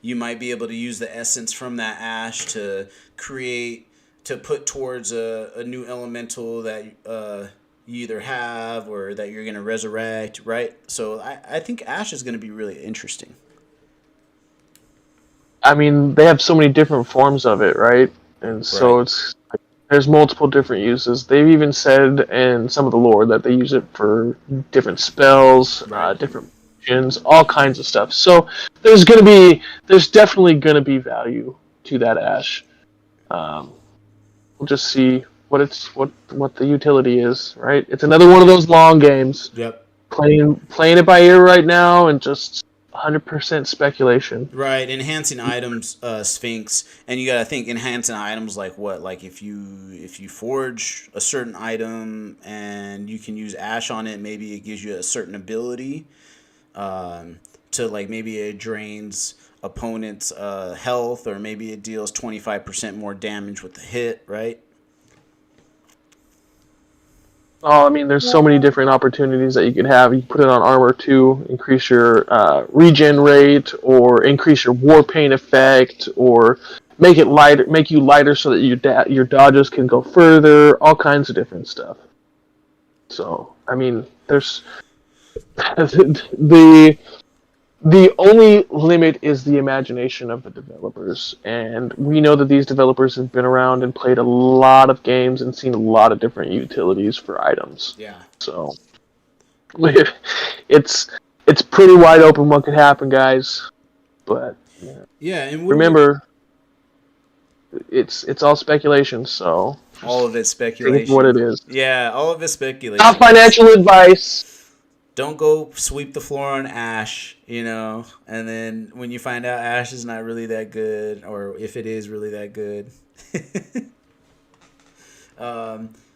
You might be able to use the essence from that ash to create, to put towards a new elemental that you either have or that you're going to resurrect, right? So I think ash is going to be really interesting. I mean, they have so many different forms of it, right? And so Right. it's like, there's multiple different uses. They've even said in some of the lore that they use it for different spells, Right. different potions, all kinds of stuff. So there's definitely gonna be value to that ash. Um, we'll just see what the utility is, right? It's another one of those long games. Yep. Playing it by ear right now, and just 100% speculation. Right, enhancing items, Sphinx, and you gotta think enhancing items like what? Like if you forge a certain item and you can use ash on it, maybe it gives you a certain ability. To like maybe it drains opponent's health, or maybe it deals 25% more damage with the hit, right? Oh, I mean, there's so many different opportunities that you could have. You can put it on armor to increase your regen rate, or increase your war paint effect, or make it lighter, make you lighter so that your dodges can go further. All kinds of different stuff. So, I mean, there's the only limit is the imagination of the developers, and we know that these developers have been around and played a lot of games and seen a lot of different utilities for items. Yeah. So it's pretty wide open what could happen, guys. But yeah, and remember, it's all speculation. So all of it's speculation. What it is. Yeah, all of it's speculation. Not financial advice. Don't go sweep the floor on Ash, and then when you find out Ash is not really that good, or if it is really that good.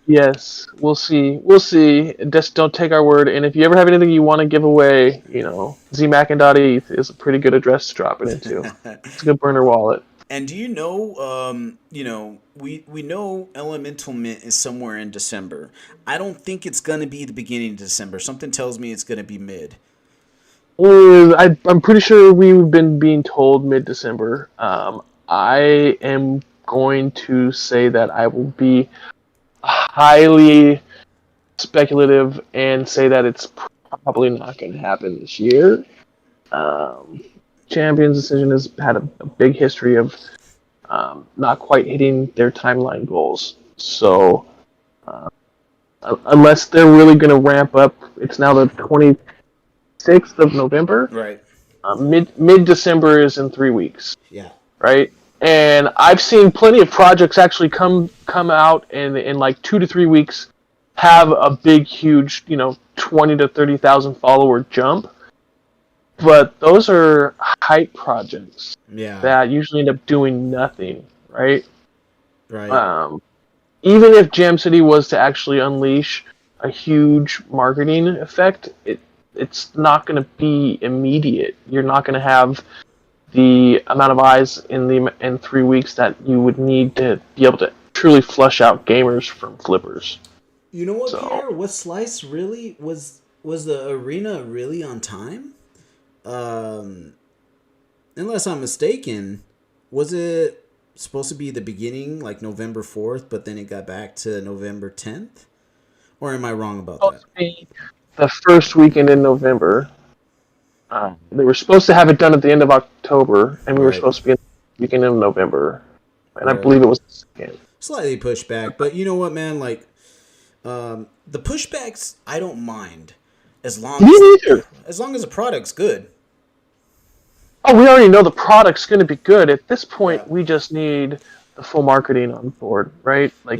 Yes, we'll see. We'll see. Just don't take our word. And if you ever have anything you want to give away, Zmakin.eth is a pretty good address to drop it into. It's a good burner wallet. And do you know, we know Elemental Mint is somewhere in December. I don't think it's going to be the beginning of December. Something tells me it's going to be mid. I'm pretty sure we've been being told mid-December. I am going to say that I will be highly speculative and say that it's probably not going to happen this year. Champions Ascension has had a big history of not quite hitting their timeline goals. So, unless they're really going to ramp up, it's now the 26th of November. Right. Mid-December is in 3 weeks. Yeah. Right? And I've seen plenty of projects actually come out and in like 2 to 3 weeks have a big, huge, 20 to 30,000 follower jump. But those are hype projects that usually end up doing nothing, right? Right. Even if Jam City was to actually unleash a huge marketing effect, it's not going to be immediate. You're not going to have the amount of eyes in 3 weeks that you would need to be able to truly flush out gamers from flippers. You know what, Pierre? Was Slice really was the arena really on time? Unless I'm mistaken, was it supposed to be the beginning, like November 4th, but then it got back to November 10th? Or am I wrong about that? The first weekend in November. They were supposed to have it done at the end of October, and we were supposed to be in the beginning of November. And I believe it was the second. Slightly pushed back, but you know what, man? Like, the pushbacks, I don't mind. As long as the product's good. Oh, we already know the product's going to be good. At this point, we just need the full marketing on board, right? Like,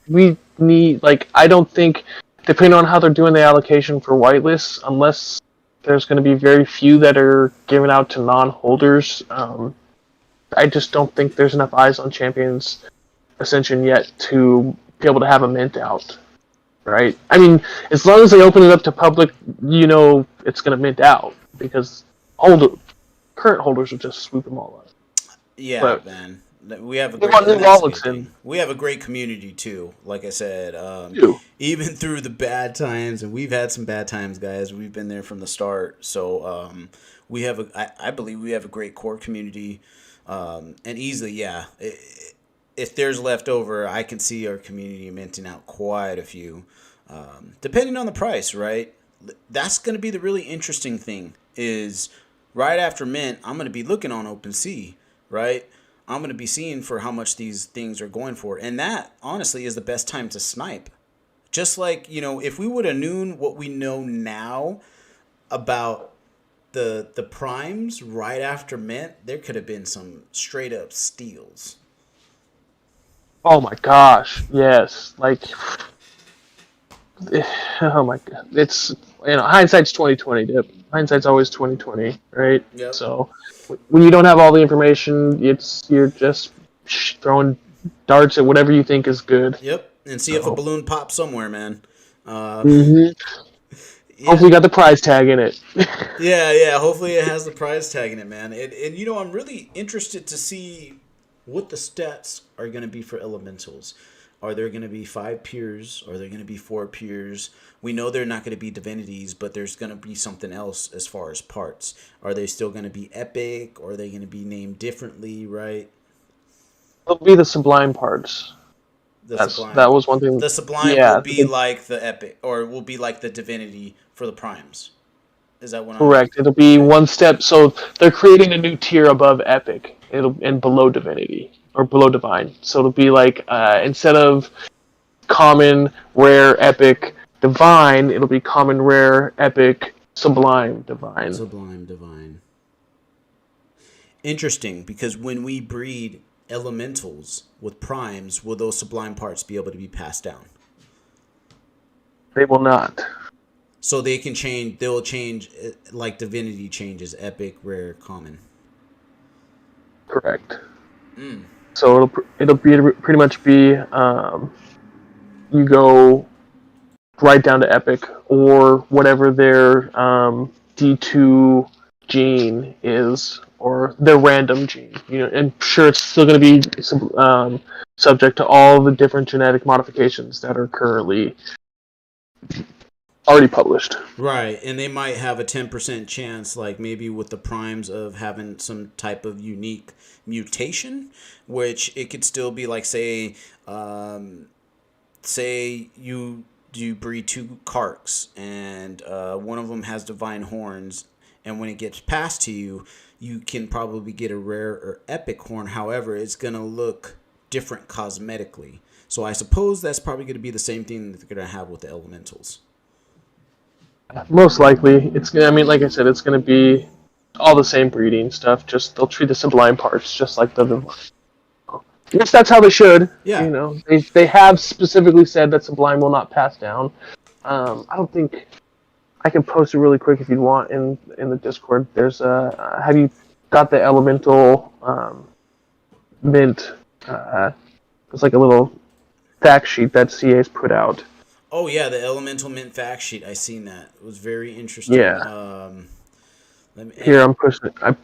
we need, like, I don't think, depending on how they're doing the allocation for whitelists, unless there's going to be very few that are given out to non-holders, I just don't think there's enough eyes on Champions Ascension yet to be able to have a mint out, right? I mean, as long as they open it up to public, it's going to mint out, because current holders will just sweep them all up. Yeah, man. We have a great community too. Like I said, even through the bad times, and we've had some bad times, guys. We've been there from the start. So I believe we have a great core community, and easily, if there's leftover, I can see our community minting out quite a few, depending on the price. Right, that's going to be the really interesting thing. Is right after mint, I'm going to be looking on OpenSea, right? I'm going to be seeing for how much these things are going for. And that, honestly, is the best time to snipe. Just like, if we would have known what we know now about the primes right after mint, there could have been some straight up steals. Oh my gosh, yes. Like, oh my god. It's, hindsight's 20/20, Dip. Hindsight's always 20/20, right? Yep. So when you don't have all the information, you're just throwing darts at whatever you think is good. Yep, and see if a balloon pops somewhere, man. Yeah. Hopefully, got the prize tag in it. Yeah. Hopefully, it has the prize tag in it, man. And you know, I'm really interested to see what the stats are going to be for elementals. Are there going to be 5 peers? Are there going to be 4 peers? We know they're not going to be divinities, but there's going to be something else as far as parts. Are they still going to be epic? Or are they going to be named differently? Right? It'll be the sublime parts. The That sublime. was one thing. The sublime will Yeah, be like the epic, or will be like the divinity for the primes. Is that what I'm? correct. It'll be Okay. one step. So they're creating a new tier above epic. It'll and below divinity or below divine. So it'll be like instead of common, rare, epic, divine, it'll be common, rare, epic, sublime, divine. Sublime divine. Interesting, because when we breed elementals with primes, will those sublime parts be able to be passed down? They will not. So they can change. They'll change like divinity changes: epic, rare, common. Correct. So it'll be pretty much be you go right down to epic or whatever their D2 gene is or their random gene. You know, and sure it's still going to be subject to all the different genetic modifications that are currently already published. Right, and they might have a 10% chance, like maybe with the primes, of having some type of unique mutation, which it could still be like, say you breed 2 Karks, and one of them has divine horns, and when it gets passed to you, you can probably get a rare or epic horn. However, it's gonna look different cosmetically. So I suppose that's probably going to be the same thing that they're going to have with the elementals. Most likely, it's. I mean, like I said, it's going to be all the same breeding stuff. Just they'll treat the sublime parts just like the. I guess that's how they should. Yeah. You know, they have specifically said that sublime will not pass down. I don't think I can post it really quick if you want in the Discord. There's have you got the elemental mint? It's like a little fact sheet that CA's put out. Oh yeah, the elemental mint fact sheet. I seen that. It was very interesting. Yeah. Here I'm pushing it. I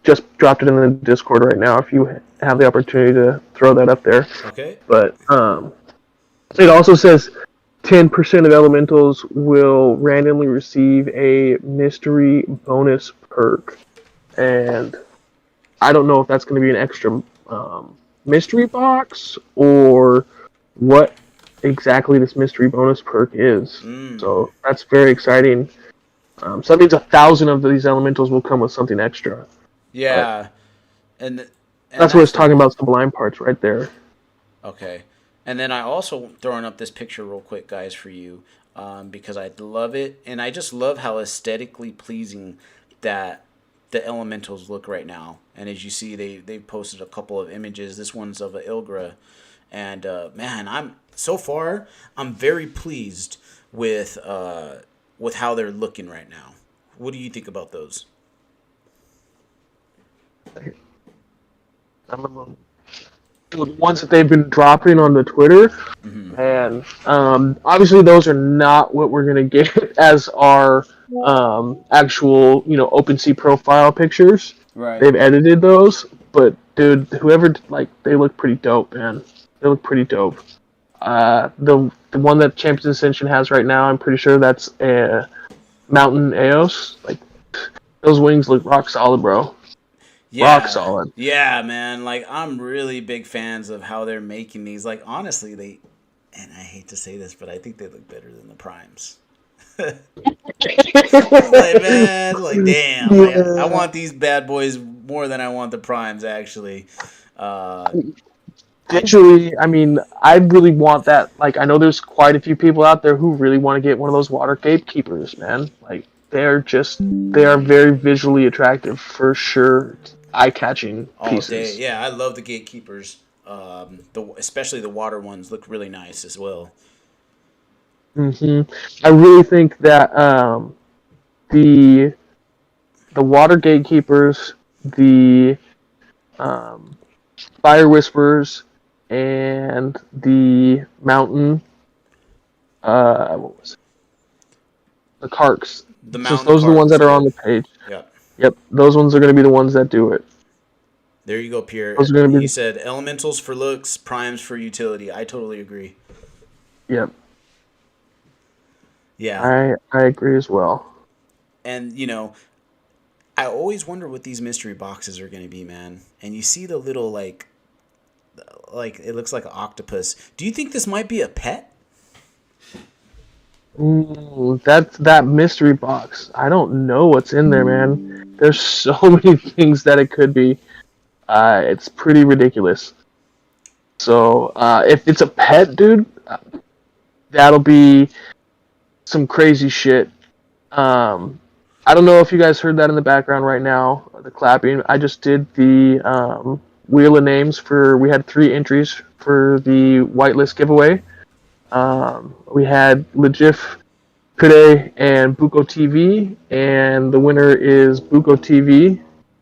just dropped it in the Discord right now. If you have the opportunity to throw that up there. Okay. But it also says 10% of elementals will randomly receive a mystery bonus perk, and I don't know if that's going to be an extra mystery box or what exactly this mystery bonus perk is. So that's very exciting. So that means 1,000 of these elementals will come with something extra. Yeah, and that's what it's talking about. Sublime parts right there. Okay, and then I also throwing up this picture real quick, guys, for you, because I love it, and I just love how aesthetically pleasing that the elementals look right now. And as you see, they posted a couple of images. This one's of an Ilgra, and man, I'm very pleased with how they're looking right now. What do you think about those? The ones that they've been dropping on the Twitter, and obviously those are not what we're gonna get as our actual, OpenSea profile pictures. Right. They've edited those, but dude, whoever they look pretty dope, man. They look pretty dope. The one that Champions Ascension has right now, I'm pretty sure that's a Mountain Eos. Like those wings look rock solid, bro. Yeah, rock solid. Yeah, man. Like I'm really big fans of how they're making these. Like honestly, and I hate to say this, but I think they look better than the primes. Like man, like damn, like, I want these bad boys more than I want the primes. Actually, visually, I mean, I really want that. Like, I know there's quite a few people out there who really want to get one of those water gatekeepers, man. Like, they are very visually attractive for sure. Eye-catching pieces. Yeah, I love the gatekeepers. Especially the water ones look really nice as well. I really think that the water gatekeepers, the fire whisperers, and the mountain what was it? the Karks. The Since mountain those are the ones cards. that are on Yep. the page. Yep. Yep, those ones are going to be the ones that do it. There you go, Pierre. Those are going to He be. said elementals for looks, primes for utility. I totally agree. Yep, Yeah. I agree as well. And, I always wonder what these mystery boxes are going to be, man. And you see the little, like it looks like an octopus. Do you think this might be a pet? That's that mystery box. I don't know what's in there, man. There's so many things that it could be. It's pretty ridiculous. So if it's a pet, dude, that'll be some crazy shit. I don't know if you guys heard that in the background right now, the clapping. I just did the wheel of names for. We had 3 entries for the whitelist giveaway. We had Legif, Kude, and Buko TV, and the winner is Buko TV.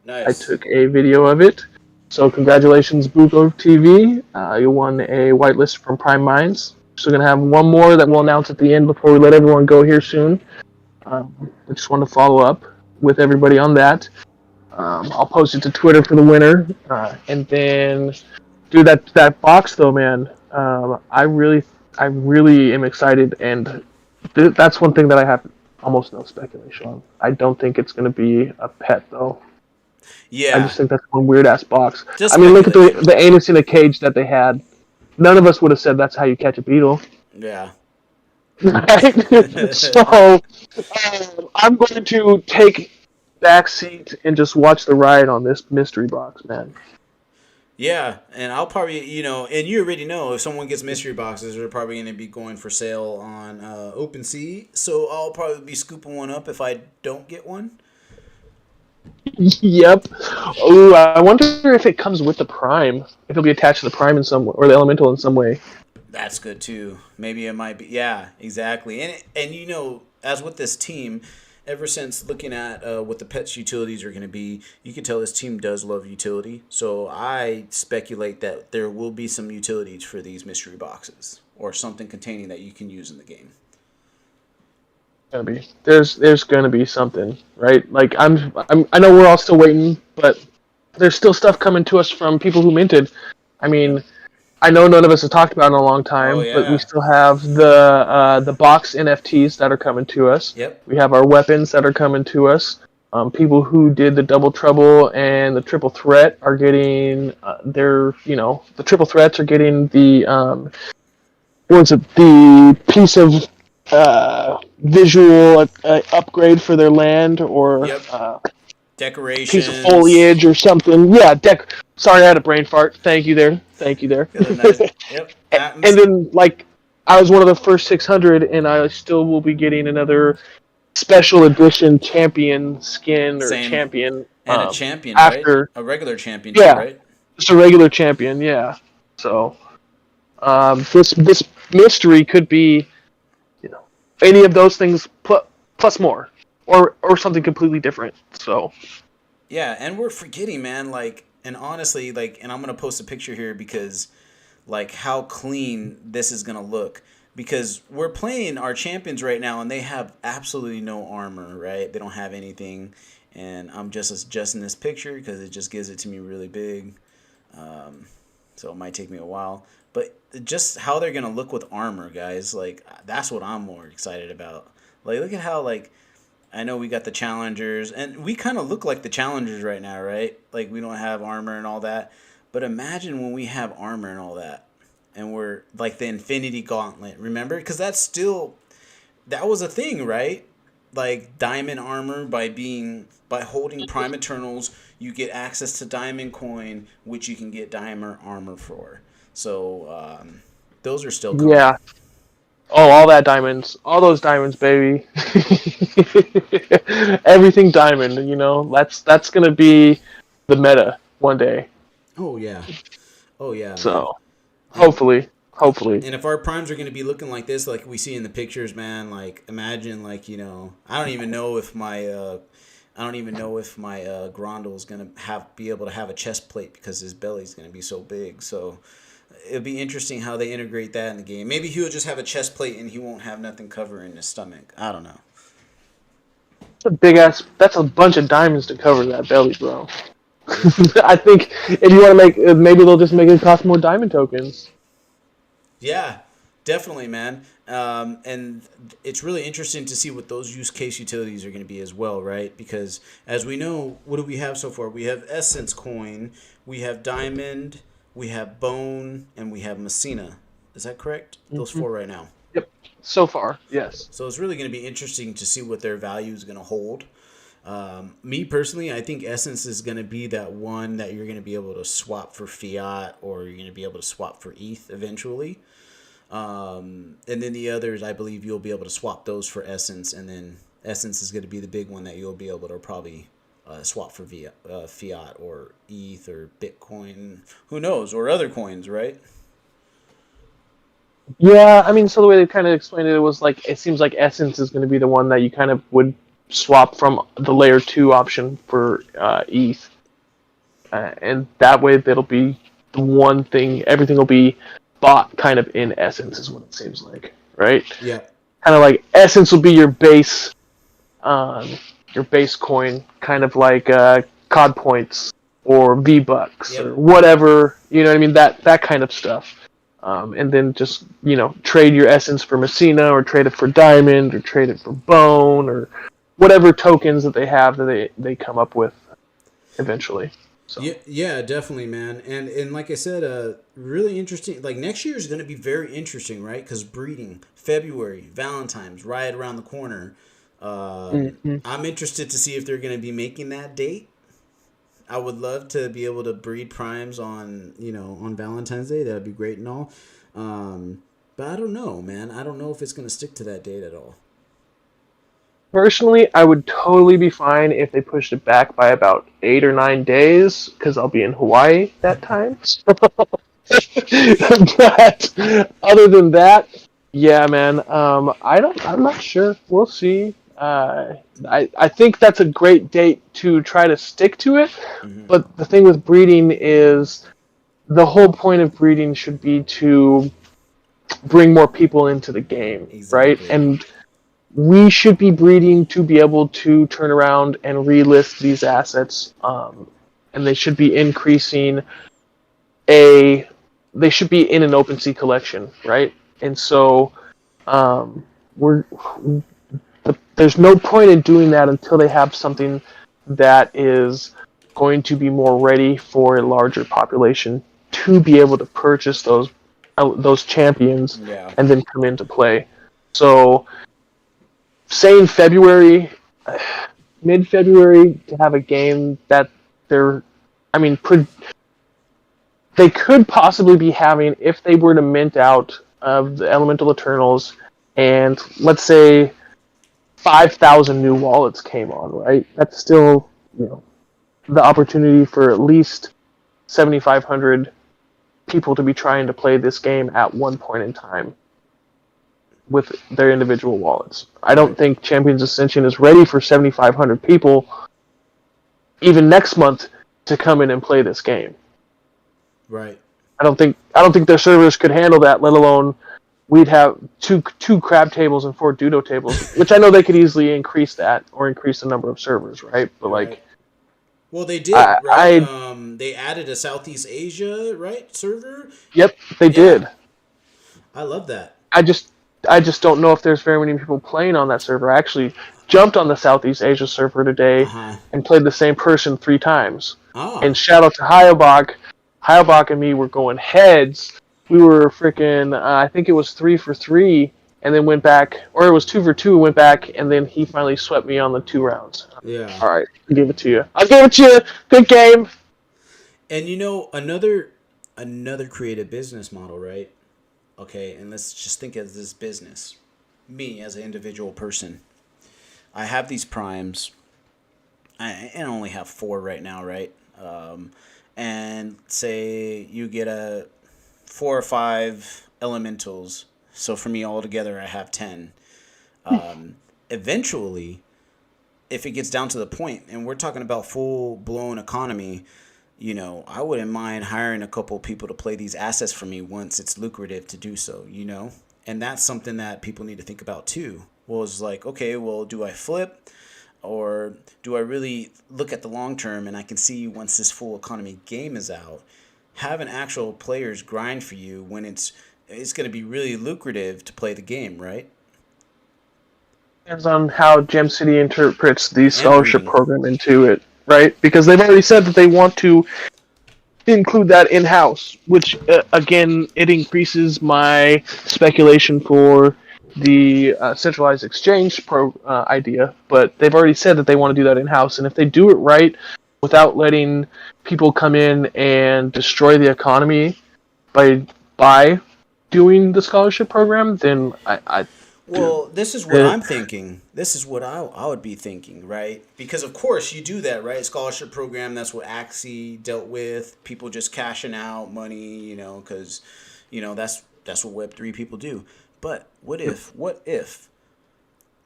I Nice. took a video of it. So congratulations, Buko TV. You won a whitelist from Prime Minds. Still gonna have one more that we'll announce at the end before we let everyone go here soon. I just want to follow up with everybody on that. I'll post it to Twitter for the winner, and then, dude, that box though, man. I really am excited, and that's one thing that I have almost no speculation on. I don't think it's going to be a pet though. I Yeah. just think that's one weird ass box. Just I mean, look at speculation. the anus in a cage that they had. None of us would have said that's how you catch a beetle. Yeah. Right? So I'm going to take back seat and just watch the ride on this mystery box, man. Yeah, and I'll probably, and you already know if someone gets mystery boxes, they're probably going to be going for sale on OpenSea. So I'll probably be scooping one up if I don't get one. Yep. Oh, I wonder if it comes with the Prime. If it'll be attached to the Prime in some way, or the Elemental in some way. That's good too. Maybe it might be. Yeah, exactly. And as with this team, ever since looking at what the pets utilities are going to be, you can tell this team does love utility. So I speculate that there will be some utilities for these mystery boxes or something containing that you can use in the game. Gonna be there's gonna be something, right? Like I know we're all still waiting, but there's still stuff coming to us from people who minted. I mean, I know none of us have talked about it in a long Oh time, but we yeah. still have the box NFTs that are coming to us. Yep. We have our weapons that are coming to us. People who did the double trouble and the triple threat are getting the triple threats are getting the what's it, the piece of visual upgrade for their land, or Yep. piece of Decorations. foliage or something. Yeah, Sorry, I had a brain fart. Thank you there. Got a nice. Yep. And then, like, I was one of the first 600, and I still will be getting another special edition champion skin or Same. champion And a champion, right? after. A regular champion too, Yeah, right? just a regular champion. Yeah. So this mystery could be, any of those things plus more, or something completely different. So Yeah, and we're forgetting, man, and honestly, and I'm gonna post a picture here because, how clean this is gonna look. Because we're playing our champions right now, and they have absolutely no armor, right? They don't have anything, and I'm just adjusting this picture because it just gives it to me really big. So it might take me a while, but just how they're gonna look with armor, guys. That's what I'm more excited about. Look at how I know we got the challengers, and we kind of look like the challengers right now, right? We don't have armor and all that. But imagine when we have armor and all that, and we're like the Infinity Gauntlet. Remember? Because that was a thing, right? Diamond armor by holding Prime Eternals, you get access to Diamond Coin, which you can get Diamond armor for. So those are still coming. yeah. Oh, all that diamonds, all those diamonds, baby. Everything diamond. That's gonna be the meta one day. Oh yeah. Oh yeah, man. So And hopefully. And if our primes are going to be looking like this, like we see in the pictures, man, imagine, I don't even know if my Grundle is going to be able to have a chest plate because his belly's going to be so big. So it'll be interesting how they integrate that in the game. Maybe he'll just have a chest plate and he won't have nothing covering his stomach. I don't know. That's a big ass. That's a bunch of diamonds to cover that belly, bro. Yeah. I think if you want to make, maybe they'll just make it cost more diamond tokens. Yeah, definitely, man. And it's really interesting to see what those use case utilities are going to be as well, right? Because as we know, what do we have so far? We have Essence Coin, we have Diamond, we have Bone, and we have Massina. Is that correct? Those Hmm. four right now. Yep. So far, yes. So it's really going to be interesting to see what their value is going to hold. Me personally, I think Essence is going to be that one that you're going to be able to swap for fiat or you're going to be able to swap for ETH eventually. And then the others, I believe you'll be able to swap those for Essence, and then Essence is going to be the big one that you'll be able to probably swap for via fiat or ETH or Bitcoin, who knows, or other coins, right? Yeah, I mean, so the way they kind of explained it was like it seems like Essence is going to be the one that you kind of would swap from the layer two option for ETH, and that way that'll be the one thing. Everything will be bought kind of in Essence, is what it seems like, right? Yeah. Kind of like Essence will be um, your base coin, kind of like COD points or V Bucks or Yep. whatever. You know what I mean? That kind of stuff. And then just trade your essence for Massina, or trade it for diamond, or trade it for bone, or whatever tokens that they have that they come up with eventually. So Yeah, yeah, definitely, man. And like I said, really interesting. Like next year is going to be very interesting, right? Because breeding, February, Valentine's, right around the corner. mhm. I'm interested to see if they're going to be making that date. I would love to be able to breed primes on on Valentine's Day. That'd be great and all. But I don't know, man. I don't know if it's going to stick to that date at all. Personally, I would totally be fine if they pushed it back by about 8 or 9 days, because I'll be in Hawaii that time. But other than that, yeah, man. I'm not sure. We'll see. I think that's a great date to try to stick to it. Hmm. But the thing with breeding is the whole point of breeding should be to bring more people into the game, right? Exactly. And we should be breeding to be able to turn around and relist these assets, and they should be increasing a. They should be in an OpenSea collection, right? And so um, we're there's no point in doing that until they have something that is going to be more ready for a larger population to be able to purchase those champions Yeah. and then come into play. So saying February, mid February, to have a game that they're, I mean, they could possibly be having, if they were to mint out of the Elemental Eternals, and let's say 5,000 new wallets came on, right? That's still, the opportunity for at least 7,500 people to be trying to play this game at one point in time with their individual wallets. I don't Right. think Champions Ascension is ready for 7,500 people even next month to come in and play this game. Right. I don't think their servers could handle that, let alone we'd have two crab tables and four Dudo tables, which I know they could easily increase that or increase the number of servers, right? But Right. like Well, they did, I, right? I They added a Southeast Asia, right, server. yep, they Yeah, did. I love that. I just I just don't know if there's very many people playing on that server. I actually jumped on the Southeast Asia server Uh today huh. and played the same person 3 times. And Ah. shout out to Hayabach. Hayabach and me were going heads. We were freaking. I think it was 3 for 3, and then went back, or it was 2 for 2. Went back, and then he finally swept me on the 2 rounds. Yeah. All right, I'll give it to you. I'll give it to you. Good game. And another creative business model, right? Okay, and let's just think of this business. Me as an individual person, I have these primes. I only have four right now, right? And say you get a 4 or 5 elementals. So for me altogether, I have 10. Eventually, if it gets down to the point, and we're talking about full blown economy, I wouldn't mind hiring a couple people to play these assets for me once it's lucrative to do so. And that's something that people need to think about too. Well, it's like, okay, well, do I flip? or do I really look at the long term and I can see once this full economy game is out, having actual players grind for you when it's going to be really lucrative to play the game, right? Depends on how Gem City interprets the And scholarship breeding. program into it, right? Because they've already said that they want to include that in house, which again it increases my speculation for the centralized exchange idea. But they've already said that they want to do that in house, and if they do it right, without letting people come in and destroy the economy by doing the scholarship program, then I do. Well, this is what I'm thinking. This is what I would be thinking, right? Because of course you do that, right? Scholarship program. That's what Axie dealt with. People just cashing out money, because that's what Web3 people do. But what if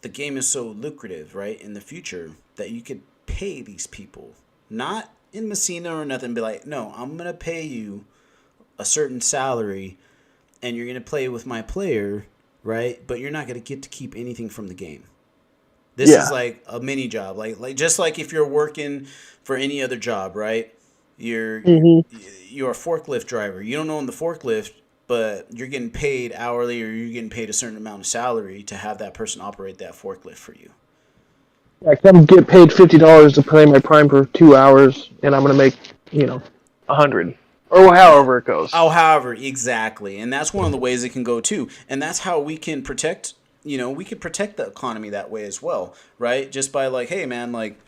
the game is so lucrative, right, in the future that you could pay these people, not in Massina or nothing, be like, no, I'm gonna pay you a certain salary, and you're gonna play with my player, right? But you're not gonna get to keep anything from the game. This is Yeah. like a mini job, like just like if you're working for any other job, right? You're Hmm. you're a forklift driver. You don't own the forklift, but you're getting paid hourly, or you're getting paid a certain amount of salary to have that person operate that forklift for you. I come get paid $50 to play my Prime for 2 hours, and I'm gonna make 100 or Yeah. however it goes. Oh, however, exactly. And that's one of the ways it can go too. And that's how we can protect, we can protect the economy that way as well, right? Just by like, hey man, like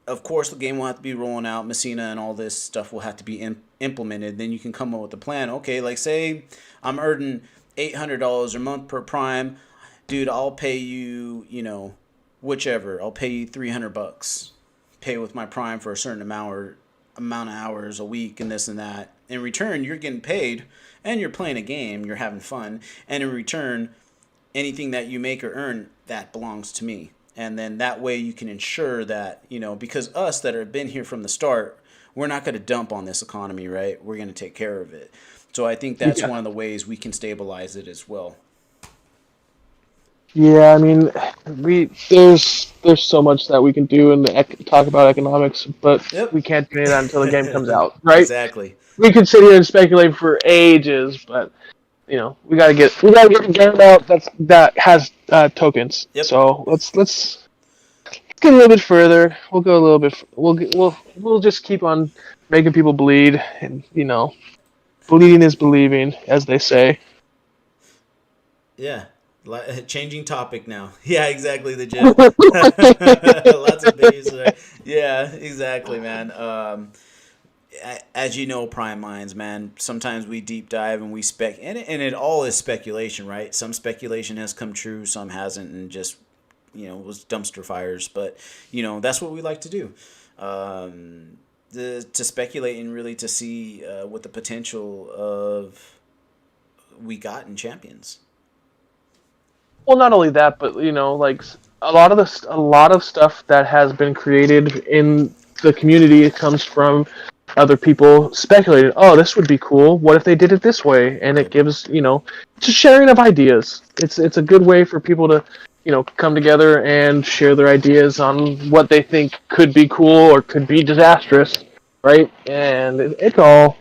of course the game will have to be rolling out, Messina and all this stuff will have to be implemented. Then you can come up with a plan. Okay, like say I'm earning $800 a month per Prime. Dude, I'll pay you, whichever. I'll pay you $300. Pay with my Prime for a certain amount of hours a week and this and that. In return, you're getting paid and you're playing a game, you're having fun, and in return, anything that you make or earn that belongs to me. And then that way you can ensure that, because us that have been here from the start, we're not going to dump on this economy, right? We're going to take care of it. So I think that's Yeah. one of the ways we can stabilize it as well. Yeah, I mean, there's so much that we can do and talk about economics, but Yep. we can't do that until the game comes out, right? Exactly. We could sit here and speculate for ages, but we gotta get the game out that has tokens. Yep. So let's get a little bit further. We'll go a little bit. We'll just keep on making people bleed, and bleeding is believing, as they say. Yeah. Changing topic now. Yeah, exactly. The gym. Lots of babies. Yeah, exactly, man. As you know, Prime Minds, man. Sometimes we deep dive and we and it all is speculation, right? Some speculation has come true, some hasn't, and just was dumpster fires. But that's what we like to do. To speculate and really to see what the potential of we got in Champions. Well, not only that, but like a lot of stuff that has been created in the community comes from other people speculating. Oh, this would be cool. What if they did it this way? And it Yep. gives just sharing of ideas. It's a good way for people to come together and share their ideas on what they think could be cool or could be disastrous, right? And it's all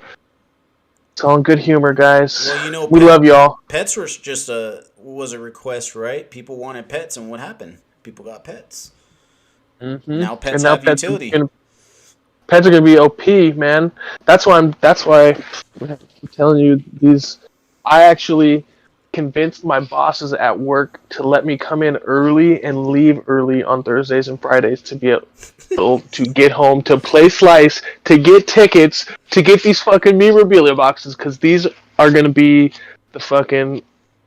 in good humor, guys. Well, We love y'all. pets were just was a request, right? People wanted pets, and what happened? People got pets. Now And pets now have utility. pets are gonna be OP, man. That's why I'm telling you these. I actually convinced my bosses at work to let me come in early and leave early on Thursdays and Fridays to be able to get home, to play Slice, to get tickets, to get these fucking memorabilia boxes, because these are gonna be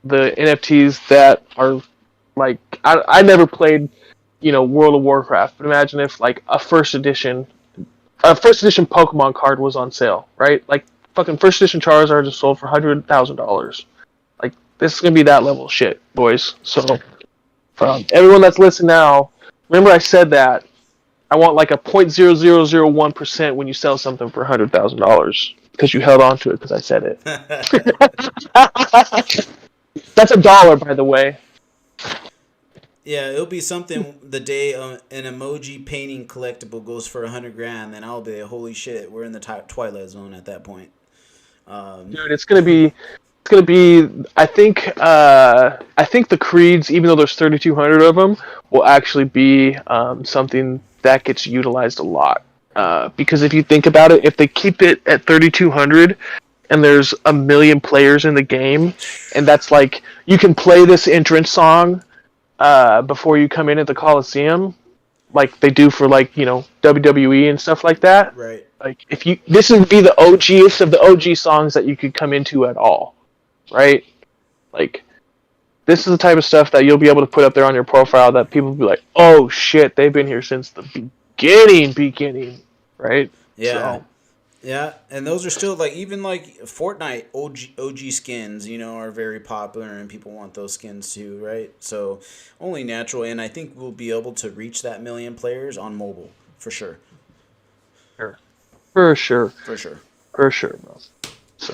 the NFTs that are like I never played World of Warcraft, but imagine if like a first edition Pokemon card was on sale, right? Like fucking first edition Charizard just sold for $100,000. Like this is gonna be that level of shit, boys. So everyone that's listening now, remember I said that I want like a 0.0001% when you sell something for $100,000 because you held on to it because I said it. That's $1, by the way. Yeah, it'll be something the day an emoji painting collectible goes for 100 grand. Then I'll be holy shit. We're in the Twilight Zone at that point. Dude, it's gonna be. I think the creeds, even though there's 3,200 of them, will actually be something that gets utilized a lot. Because if you think about it, if they keep it at 3,200 and there's a million players in the game, and that's like you can play this entrance song before you come in at the Coliseum, like they do for like WWE and stuff like that. Right. Like if you this would be the OGest of the OG songs that you could come into at all, right? Like this is the type of stuff that you'll be able to put up there on your profile that people will be like, "Oh shit, they've been here since the beginning," right? Yeah. So Yeah, and those are still like even like Fortnite OG skins, are very popular and people want those skins too, right? So only natural, and I think we'll be able to reach that million players on mobile for sure. sure. For sure, For sure. for sure, bro. So,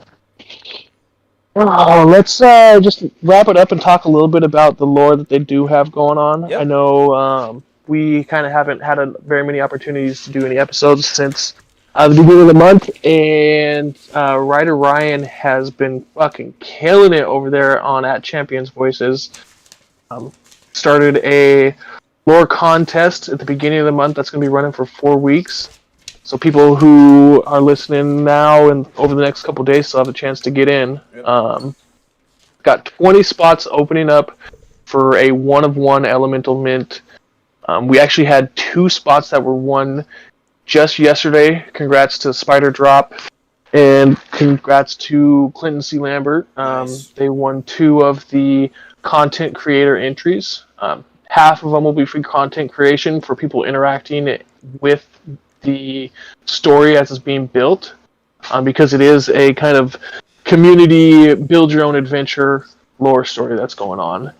let's just wrap it up and talk a little bit about the lore that they do have going on. I Yep. know we kind of haven't had very many opportunities to do any episodes since the beginning of the month, and Ryder Ryan has been fucking killing it over there on at Champions Voices. Started a lore contest at the beginning of the month that's going to be running for 4 weeks. So people who are listening now and over the next couple of days still have a chance to get in. Yep. Got 20 spots opening up for a one-of-one elemental mint. We actually had 2 spots that were won just yesterday. Congrats to Spider Drop and congrats to Clinton C. Lambert. Nice. They won 2 of the content creator entries. Half of them will be free content creation for people interacting with the story as it's being built, because it is a kind of community build your own adventure lore story that's going on.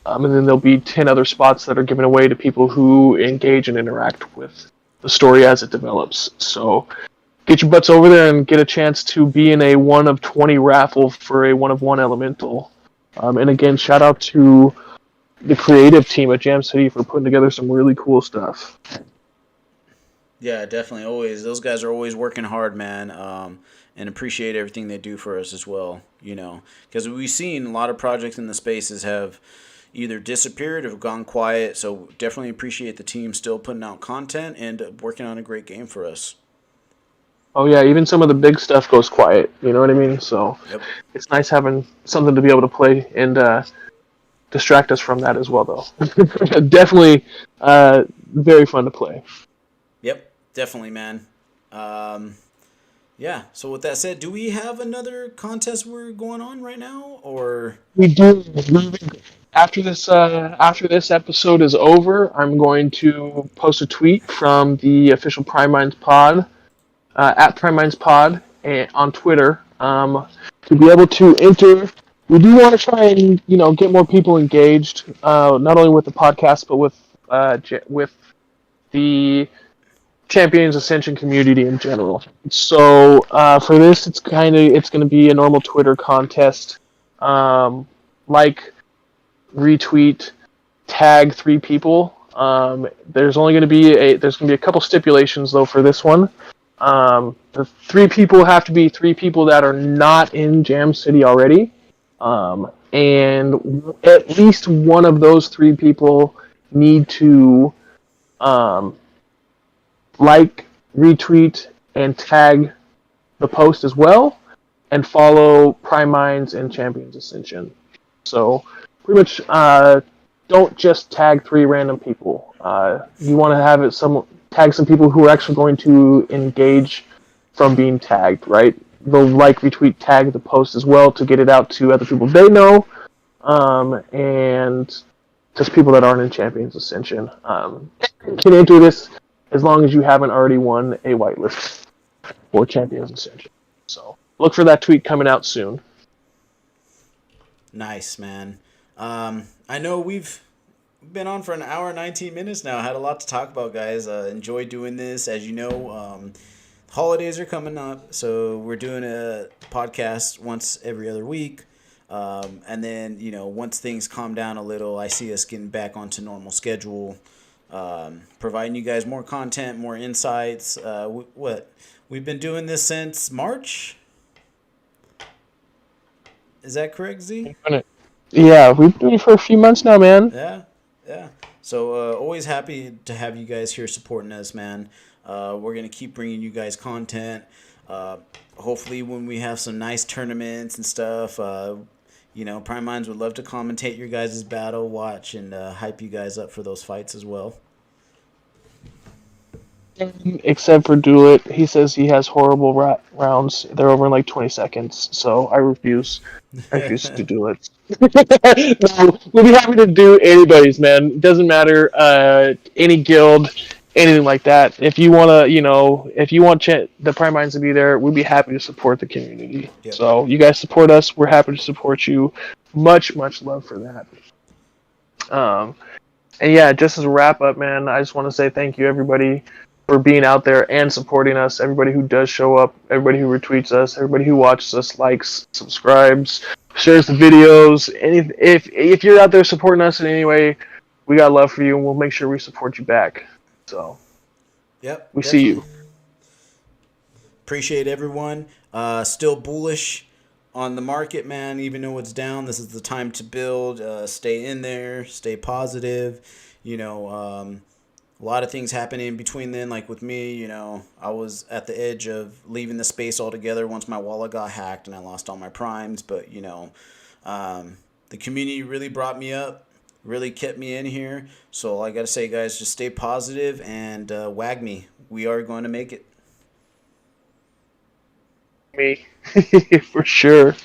And then there'll be 10 other spots that are given away to people who engage and interact with the story as it develops. So get your butts over there and get a chance to be in a 1 of 20 raffle for a 1 of 1 elemental. And again, shout out to the creative team at Jam City for putting together some really cool stuff. Yeah, definitely. Always, those guys are always working hard, man. And appreciate everything they do for us as well. Because we've seen a lot of projects in the spaces have either disappeared or gone quiet. So definitely appreciate the team still putting out content and working on a great game for us. Oh yeah, even some of the big stuff goes quiet. You know what I mean? So Yep. it's nice having something to be able to play and distract us from that as well, though. Definitely very fun to play. Yep. Definitely, man. Yeah. So with that said, do we have another contest we're going on right now, or? We do. After this episode is over, I'm going to post a tweet from the official Prime Minds Pod at Prime Minds Pod on Twitter to be able to enter. We do want to try and get more people engaged, not only with the podcast but with the Champions Ascension community in general. So for this, it's going to be a normal Twitter contest, like, retweet, tag 3 people. There's going to be a couple stipulations though for this one. The 3 people have to be 3 people that are not in Jam City already, and at least one of those 3 people need to like, retweet, and tag the post as well, and follow Prime Minds and Champions Ascension. So pretty much don't just tag 3 random people. You want to have it tag some people who are actually going to engage from being tagged, right? They'll like, retweet, tag the post as well to get it out to other people they know, and just people that aren't in Champions Ascension. Can enter this as long as you haven't already won a whitelist for Champions Ascension. So look for that tweet coming out soon. Nice, man. I know we've been on for an hour and 19 minutes now. Had a lot to talk about, guys. Enjoy doing this. As you know, holidays are coming up, so we're doing a podcast once every other week. And then, once things calm down a little, I see us getting back onto normal schedule, providing you guys more content, more insights. We've been doing this since March. Is that correct, Z? Yeah, we've been doing it for a few months now, man. Yeah, yeah. So always happy to have you guys here supporting us, man. We're gonna keep bringing you guys content. Uh, Hopefully, when we have some nice tournaments and stuff, Prime Minds would love to commentate your guys' battle, watch, and hype you guys up for those fights as well. Except for Do It. He says he has horrible rounds. They're over in like 20 seconds, so I refuse. I refuse to do it. No, we'll be happy to do anybody's, man. It doesn't matter, any guild, anything like that. If you wanna, if you want the Prime Minds to be there, we'd be happy to support the community. Yep. So you guys support us. We're happy to support you. Much, much love for that. And yeah, just as a wrap up, man, I just want to say thank you, everybody, for being out there and supporting us. Everybody who does show up, everybody who retweets us, everybody who watches us, likes, subscribes, shares the videos. If you're out there supporting us in any way, we got love for you, and we'll make sure we support you back. So, yep, we definitely. see you. Appreciate everyone. Still bullish on the market, man. Even though it's down, this is the time to build. Stay in there. Stay positive. A lot of things happening in between then. Like with me, I was at the edge of leaving the space altogether once my wallet got hacked and I lost all my primes. But the community really brought me up, really kept me in here. So all I gotta say, guys, just stay positive and wag me. We are going to make it. Me, for sure.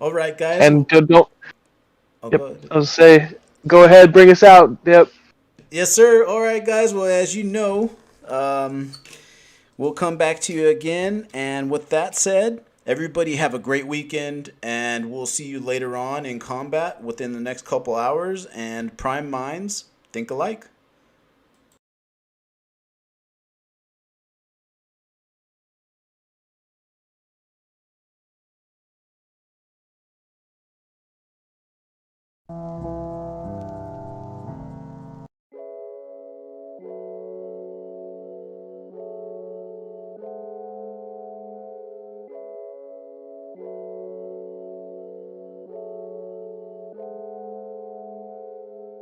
All right, guys. And don't. Oh, Yep. go ahead. I was say, go ahead, bring us out. Yep. Yes, sir. All right, guys. Well, as you know, we'll come back to you again. And with that said, everybody have a great weekend, and we'll see you later on in combat within the next couple hours. And Prime Minds, think alike.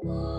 Oh.